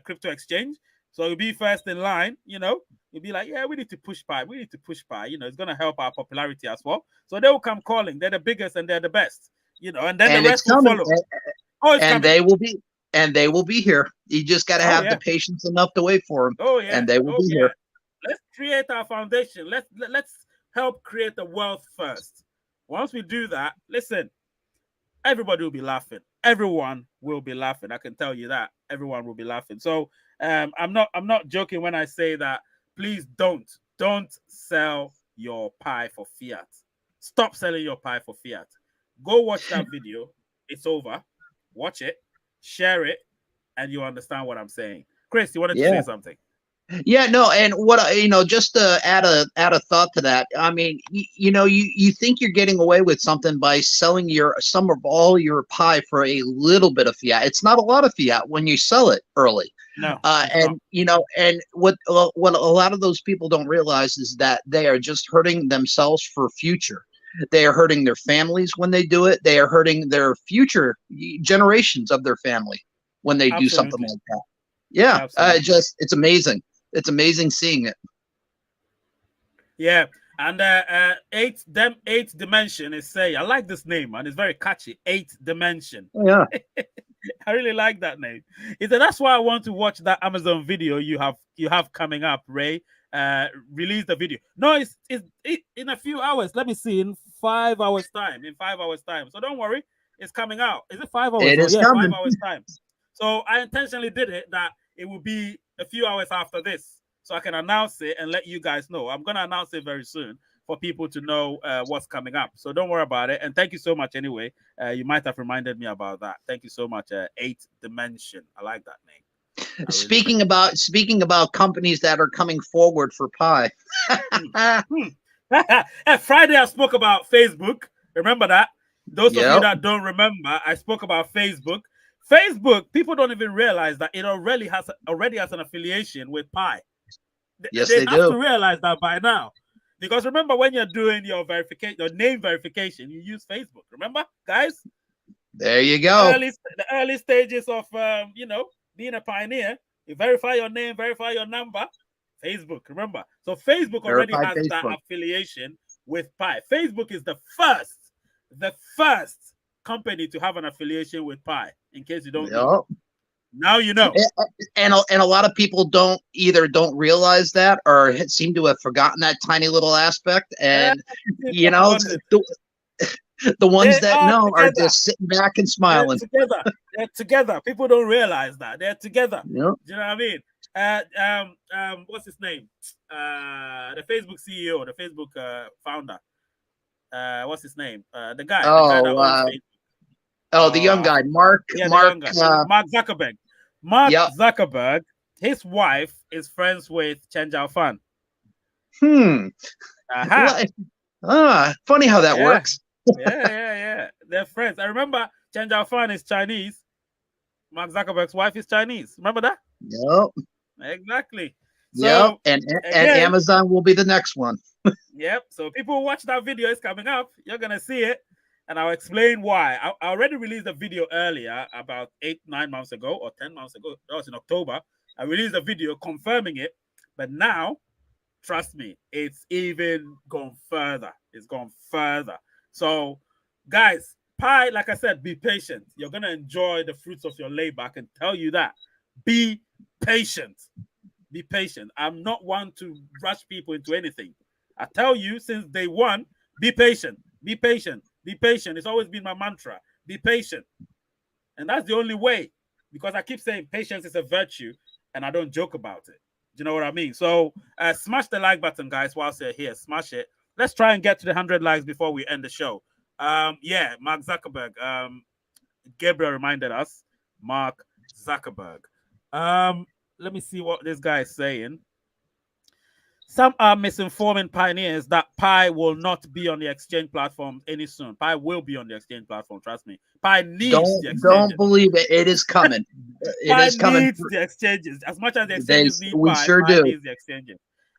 crypto exchange. So it'll be first in line, you know. You'll be like, yeah, we need to push Pi. You know, it's going to help our popularity as well. So they will come calling. They're the biggest and they're the best, you know, and then the rest will follow. They will be here. You just got to have the patience enough to wait for them. Oh, yeah. And they will be here. Let's create our foundation. Let's help create the wealth first. Once we do that, listen, everybody will be laughing. Everyone will be laughing. I can tell you that. Everyone will be laughing. So I'm not joking when I say that. Please don't sell your pie for fiat. Stop selling your pie for fiat. Go watch that video. It's over. Watch it, share it, and you'll understand what I'm saying. Chris, you wanted to say something? Yeah, no, and what, you know, just to add a thought to that. I mean, you know, you think you're getting away with something by selling some of all your pie for a little bit of fiat. It's not a lot of fiat when you sell it early. No, and you know, and what a lot of those people don't realize is that they are just hurting themselves for future. They are hurting their families when they do it. They are hurting their future generations of their family when they do something like that. Yeah, it's amazing. It's amazing seeing it. Yeah, and eighth dimension is I like this name, man. It's very catchy. Eighth dimension. Oh, yeah. I really like that name. That's why I want to watch that Amazon video you have coming up, Ray. release the video. No, it's in a few hours. Let me see, in 5 hours time. In 5 hours time. So don't worry, it's coming out. Is it 5 hours? It is yeah, coming. 5 hours time. So I intentionally did it that it will be a few hours after this, so I can announce it and let you guys know. I'm gonna announce it very soon for people to know what's coming up. So don't worry about it. And thank you so much anyway. You might have reminded me about that. Thank you so much. 8th Dimension. I like that name. Speaking about companies that are coming forward for Pi. Friday I spoke about Facebook. Remember that? Those of you that don't remember, I spoke about Facebook. Facebook, people don't even realize that it already has an affiliation with Pi. Yes, they have do. To realize that by now. Because remember, when you're doing your verification, your name verification, you use Facebook. Remember, guys? There you go. The early stages of being a pioneer. You verify your name, verify your number. Facebook, remember. So Facebook already has that affiliation with Pi. Facebook is the first company to have an affiliation with Pi. In case you don't know. Now you know. And a lot of people don't realize that or seem to have forgotten that tiny little aspect. And the ones that know are just sitting back and smiling. They're together. People don't realize that. They're together. Yep. Do you know what I mean? What's his name? The Facebook CEO, the Facebook founder. What's his name? The guy that owns Facebook. The young guy, Mark Zuckerberg. Mark Zuckerberg, his wife is friends with Chen Zhaofan. Funny how that works. yeah. They're friends. I remember Chen Zhaofan is Chinese. Mark Zuckerberg's wife is Chinese. Remember that? Yep. Exactly. So, and Amazon will be the next one. Yep. So people watch that video. It's coming up. You're gonna see it. And I'll explain why. I already released a video earlier, about 8-9 months ago or 10 months ago. That was in October. I released a video confirming it. But now, trust me, it's even gone further. It's gone further. So, guys, Pi, like I said, be patient. You're going to enjoy the fruits of your labor. I can tell you that. Be patient. Be patient. I'm not one to rush people into anything. I tell you since day one, be patient. Be patient. Be patient. It's always been my mantra. Be patient. And that's the only way. Because I keep saying patience is a virtue, and I don't joke about it. Do you know what I mean? So smash the like button, guys, whilst you're here. Smash it. Let's try and get to the 100 likes before we end the show. Mark Zuckerberg. Gabriel reminded us. Mark Zuckerberg. Let me see what this guy is saying. Some are misinforming pioneers that Pi will not be on the exchange platform any soon. Pi will be on the exchange platform. Trust me. Pi needs the exchanges. Don't believe it. It is coming. Pi needs the exchanges. As much as the exchanges need Pi, Pi needs the exchanges.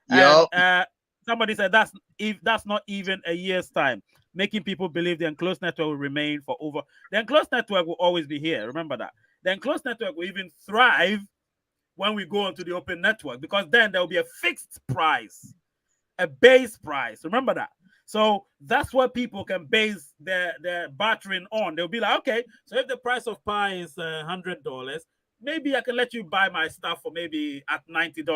Yep. And somebody said that's not even a year's time. Making people believe the enclosed network will remain for over. The enclosed network will always be here. Remember that. The enclosed network will even thrive when we go onto the open network, because then there will be a fixed price, a base price. Remember that. So that's what people can base their bartering on. They'll be like, okay, so if the price of Pi is $100, maybe I can let you buy my stuff for maybe at $90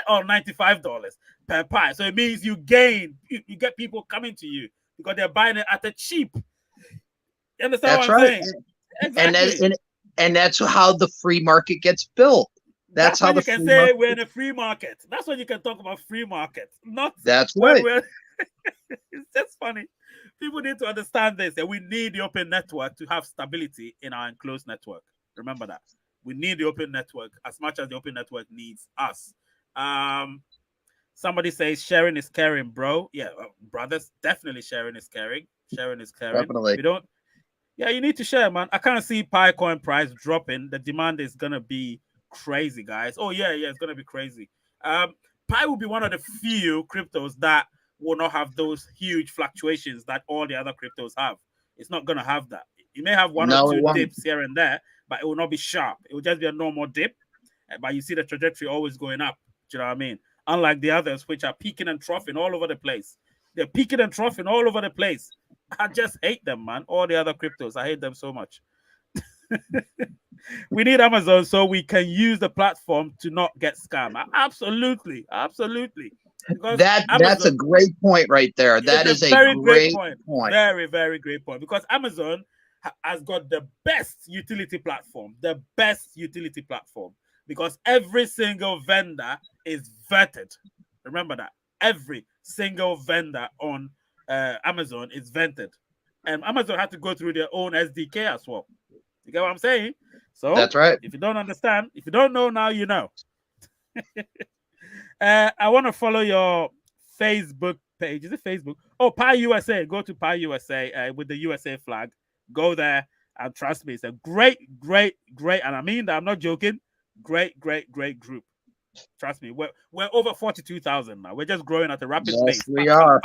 or $95 per Pi. So it means you gain, you get people coming to you because they're buying it at a cheap. You understand what I'm saying? Exactly. And that's how the free market gets built. That's how you can say we're in a free market. That's when you can talk about free market. That's right. It's just funny. People need to understand this, that we need the open network to have stability in our enclosed network. Remember that. We need the open network as much as the open network needs us. Somebody says sharing is caring, bro. Yeah, brothers, definitely sharing is caring. Sharing is caring. Definitely. You need to share, man. I can't see Pi coin price dropping. The demand is gonna be crazy, guys. Oh yeah, it's gonna be crazy. Pi will be one of the few cryptos that will not have those huge fluctuations that all the other cryptos have. It's not gonna have that. You may have one or two dips here and there, but it will not be sharp. It will just be a normal dip, but you see the trajectory always going up. Do you know what I mean? Unlike the others, which are peaking and troughing all over the place. They're peaking and troughing all over the place. I just hate them, man. All the other cryptos, I hate them so much. We need Amazon so we can use the platform to not get scammed. Absolutely, absolutely. Because That's a Amazon, great point right there. it's That a is a very great great point. point. Very, very great point. Because Amazon has got the best utility platform. The best utility platform. Because every single vendor is vetted. Remember that. Every single vendor on Amazon is vetted. And Amazon had to go through their own SDK as well. You get what I'm saying? So That's right. if you don't understand, if you don't know now, you know. I want to follow your Facebook page. Is it Facebook? Oh, Pi USA. Go to Pi USA with the USA flag. Go there and trust me, it's a great, great, great, and I mean that I'm not joking. Great, great, great group. Trust me, we're over 42,000 now. We're just growing at a rapid Yes, pace. we are.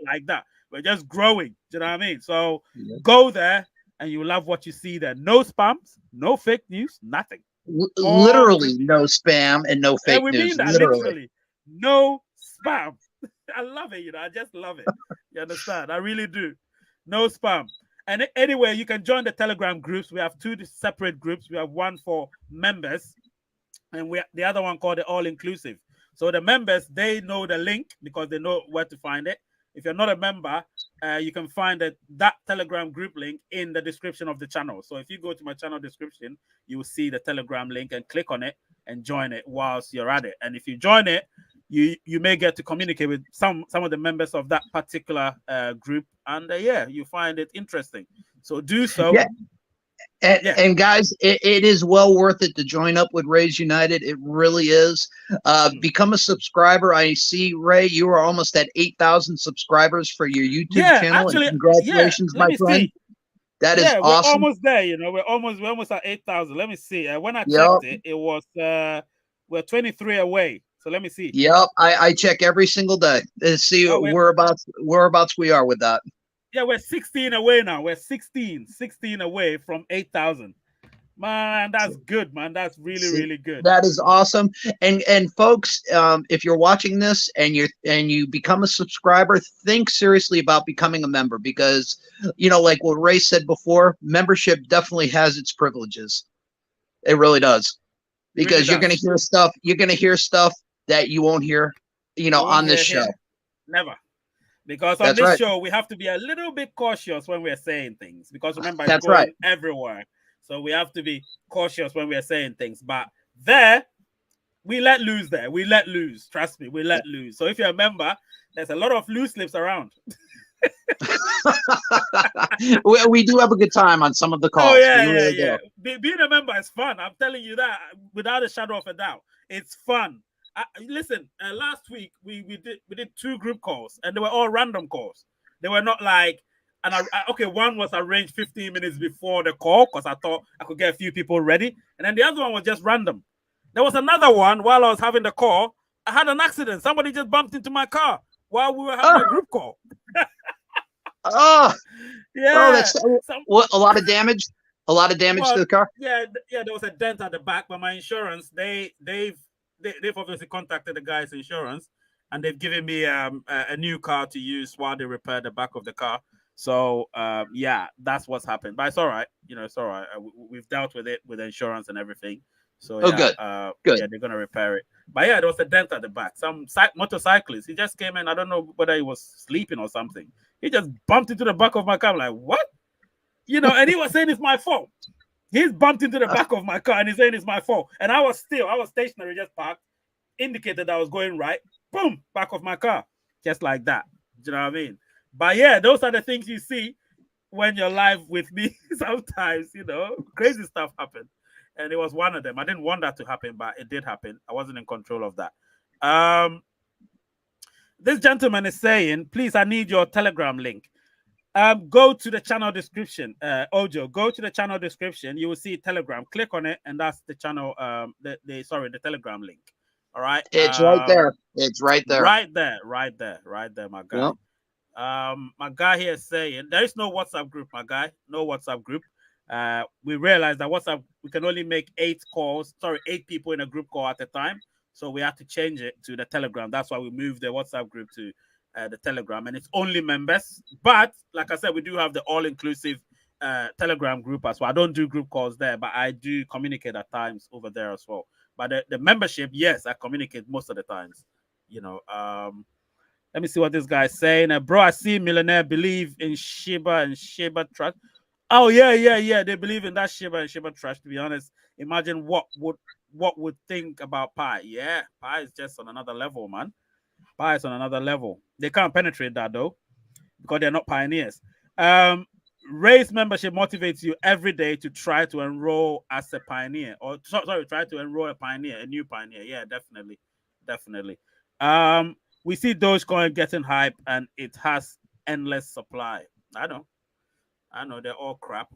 Like that. We're just growing. Do you know what I mean? So Yeah. go there and you love what you see there. No spams, no fake news, nothing. Literally no spam and no fake And we news. mean that literally. No spam. I love it, I just love it. You understand? I really do. No spam. And anyway, you can join the Telegram groups. We have two separate groups. We have one for members, and the other one called the All Inclusive. So the members, they know the link because they know where to find it. If you're not a member, you can find that Telegram group link in the description of the channel. So if you go to my channel description, you will see the Telegram link and click on it and join it whilst you're at it. And if you join it, you may get to communicate with some of the members of that particular group, and you find it interesting. So do so. Yeah. And guys, it is well worth it to join up with Rays United. It really is. Become a subscriber. I see, Ray, you are almost at 8,000 subscribers for your YouTube channel. Actually, and congratulations, my friend. See. That is awesome. We're almost there. We're almost at 8,000. Let me see. When I checked it was we're 23 away. So let me see. Yep, I check every single day to see whereabouts we are with that. Yeah, we're 16 away now. We're 16 away from 8,000. Man, that's good, man. That's really, really good. That is awesome. And folks, if you're watching this and you become a subscriber, think seriously about becoming a member, because like what Ray said before, membership definitely has its privileges. It really does. Because you're gonna hear stuff that you won't hear, on this show. Never. Because on this show, we have to be a little bit cautious when we're saying things. Because remember, it's going everywhere. So we have to be cautious when we're saying things. But there, we let loose there. We let loose. Trust me, we let loose. So if you're a member, there's a lot of loose lips around. we do have a good time on some of the calls. Oh, yeah. Being a member is fun. I'm telling you that without a shadow of a doubt. It's fun. Listen, last week we did 2 group calls, and they were all random calls. They were not like, one was arranged 15 minutes before the call because I thought I could get a few people ready, and then the other one was just random. There was another one while I was having the call. I had an accident. Somebody just bumped into my car while we were having a group call. Oh, yeah. That's a lot of damage. A lot of damage to the car. Yeah. There was a dent at the back, but my insurance, they've obviously contacted the guy's insurance, and they've given me a new car to use while they repair the back of the car. So that's what's happened. But it's all right. It's all right. We've dealt with it with insurance and everything. So good. Yeah, they're gonna repair it. But yeah, there was a dent at the back. Some motorcyclist, he just came in. I don't know whether he was sleeping or something. He just bumped into the back of my car. I'm like, what? And he was saying it's my fault. He's bumped into the back of my car and he's saying it's my fault. And I was stationary, just parked, indicated I was going right. Boom, back of my car. Just like that. Do you know what I mean? But yeah, those are the things you see when you're live with me. Sometimes, crazy stuff happens. And it was one of them. I didn't want that to happen, but it did happen. I wasn't in control of that. This gentleman is saying, please, I need your Telegram link. Go to the channel description. Ojo, go to the channel description. You will see Telegram. Click on it, and that's the channel. The Telegram link. All right. It's right there. It's right there. Right there, my guy. Yep. My guy here is saying there is no WhatsApp group, my guy. No WhatsApp group. We realized that WhatsApp, we can only make 8 people in a group call at a time. So we have to change it to the Telegram. That's why we moved the WhatsApp group to the Telegram, and it's only members. But like I said, we do have the all-inclusive Telegram group as well. I don't do group calls there, but I do communicate at times over there as well. But the membership, yes, I communicate most of the times. You know, let me see what this guy's saying. Bro, I see millionaire believe in Shiba and Shiba Trust. Oh yeah. They believe in that Shiba and Shiba Trust. To be honest, imagine what would think about Pi. Yeah, Pi is just on another level, man. Pi is on another level. They can't penetrate that though because they're not pioneers. Raise membership motivates you every day to try to enroll as a pioneer, or sorry, try to enroll a pioneer, a new pioneer. Yeah, definitely. We see Dogecoin getting hype, and it has endless supply. I know, they're all crap.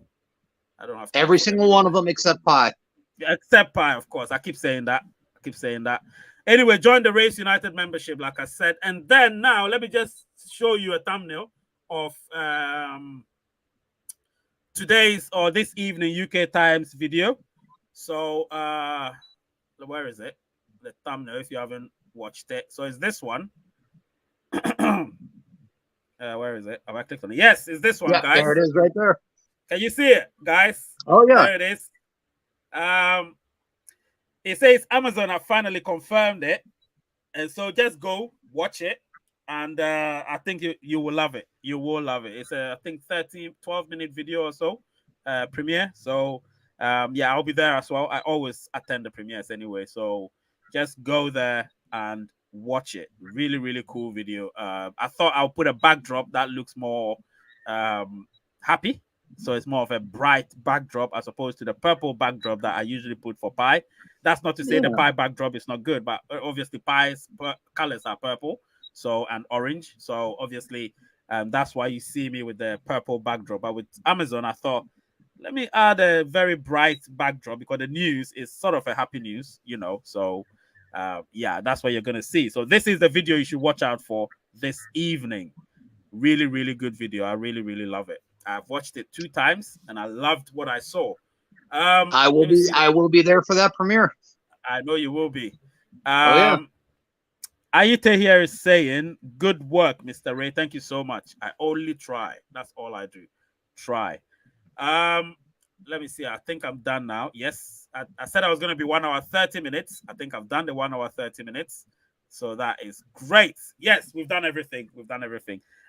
I don't have time Every for them single one of anyway. them except Pi. Except Pi, of course. I keep saying that. Anyway, join the Race United membership, like I said, and then now let me just show you a thumbnail of today's or this evening UK Times video. So where is it? The thumbnail, if you haven't watched it. So it's this one. Where is it? Have I clicked on it? Yes, it's this one, Yeah, guys. there it is, right there. Can you see it, guys? Oh yeah, there it is. It says Amazon have finally confirmed it, and so just go watch it, and I think you will love it. You will love it. It's a, I think 12-minute video or so premiere. So yeah, I'll be there as well. I always attend the premieres anyway, so just go there and watch it. Really cool video. I thought I'll put a backdrop that looks more happy, so it's more of a bright backdrop as opposed to the purple backdrop that I usually put for Pi. That's not to say the Pi backdrop is not good, but obviously Pi's colors are purple, so and orange. So obviously, that's why you see me with the purple backdrop. But with Amazon, I thought, let me add a very bright backdrop because the news is sort of a happy news, you know. So yeah, that's what you're gonna see. So this is the video you should watch out for this evening. Really good video. I really love it. I've watched it 2 times and I loved what I saw. I will be there for that premiere. I know you will be. Oh yeah. Ayute here is saying, good work, Mr. Ray. Thank you so much. I only try. That's all I do. Try. Let me see. I think I'm done now. Yes. I said I was going to be 1 hour 30 minutes. I think I've done the 1 hour 30 minutes. So that is great. Yes, we've done everything.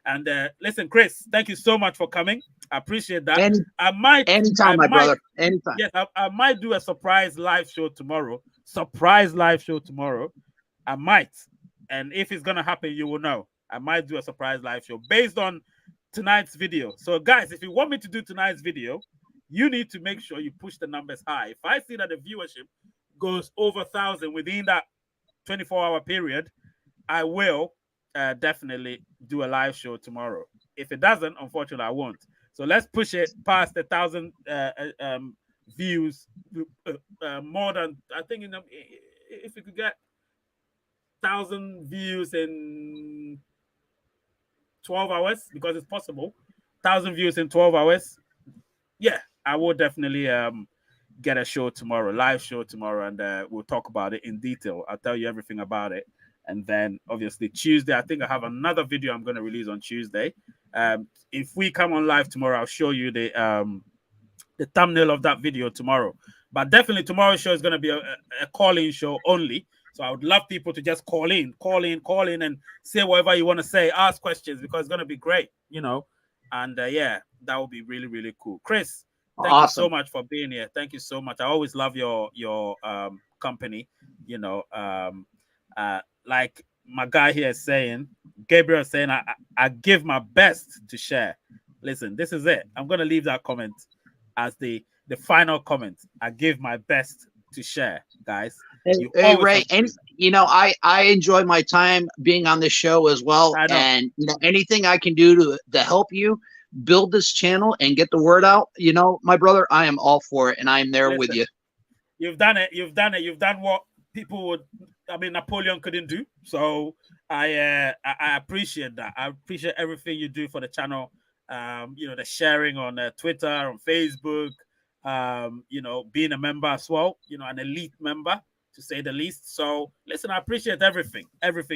And listen, Chris, thank you so much for coming. I appreciate that. Anytime, my brother. Anytime. Yes, I might do a surprise live show tomorrow. I might. And if it's going to happen, you will know. I might do a surprise live show based on tonight's video. So, guys, if you want me to do tonight's video, you need to make sure you push the numbers high. If I see that the viewership goes over 1,000 within that 24-hour period, I will definitely do a live show tomorrow. If it doesn't, unfortunately, I won't. So let's push it past 1,000 views. More than, I think, if we could get 1,000 views in 12 hours, because it's possible. 1,000 views in 12 hours. Yeah, I will definitely get a show tomorrow, live show tomorrow, and we'll talk about it in detail. I'll tell you everything about it. And then obviously Tuesday, I think I have another video I'm going to release on Tuesday. If we come on live tomorrow, I'll show you the thumbnail of that video tomorrow. But definitely tomorrow's show is going to be a call-in show only. So I would love people to just call in and say whatever you want to say, ask questions, because it's going to be great, you know. And yeah, that would be really cool. Chris, thank you so much for being here. Thank you so much. I always love your company, you know. Like my guy here is saying, Gabriel is saying, I give my best to share. Listen, this is it. I'm going to leave that comment as the final comment. I give my best to share, guys. Hey Ray, and you know, I enjoy my time being on this show as well. And you know, anything I can do to help you build this channel and get the word out, you know, my brother, I am all for it, and I am there with you. You've done it. You've done what people would. I mean, Napoleon couldn't do. So I appreciate that. I appreciate everything you do for the channel. You know, the sharing on Twitter, on Facebook. You know, being a member as well. You know, an elite member, to say the least. So listen, I appreciate everything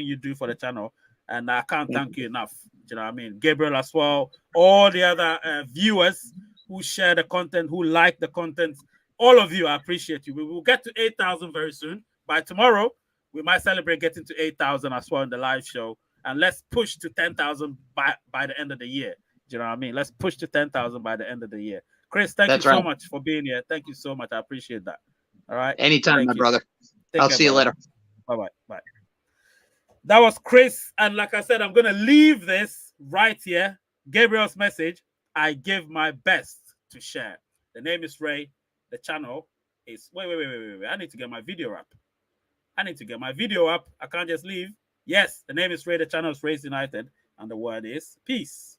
you do for the channel, and I can't thank you enough. You know what I mean? Gabriel as well, all the other viewers who share the content, who like the content. All of you, I appreciate you. We will get to 8,000 very soon. By tomorrow, we might celebrate getting to 8,000 as well in the live show. And let's push to 10,000 by the end of the year. Do you know what I mean? Let's push to 10,000 by the end of the year. Chris, thank you so much for being here. Thank you so much. I appreciate that. All right. Anytime, my brother. I'll see you later. Bye-bye. Bye. That was Chris. And like I said, I'm going to leave this right here. Gabriel's message. I give my best to share. The name is Ray. The channel is... Wait. I need to get my video up. I can't just leave. Yes, the name is Ray. The channel is Rays United. And the word is peace.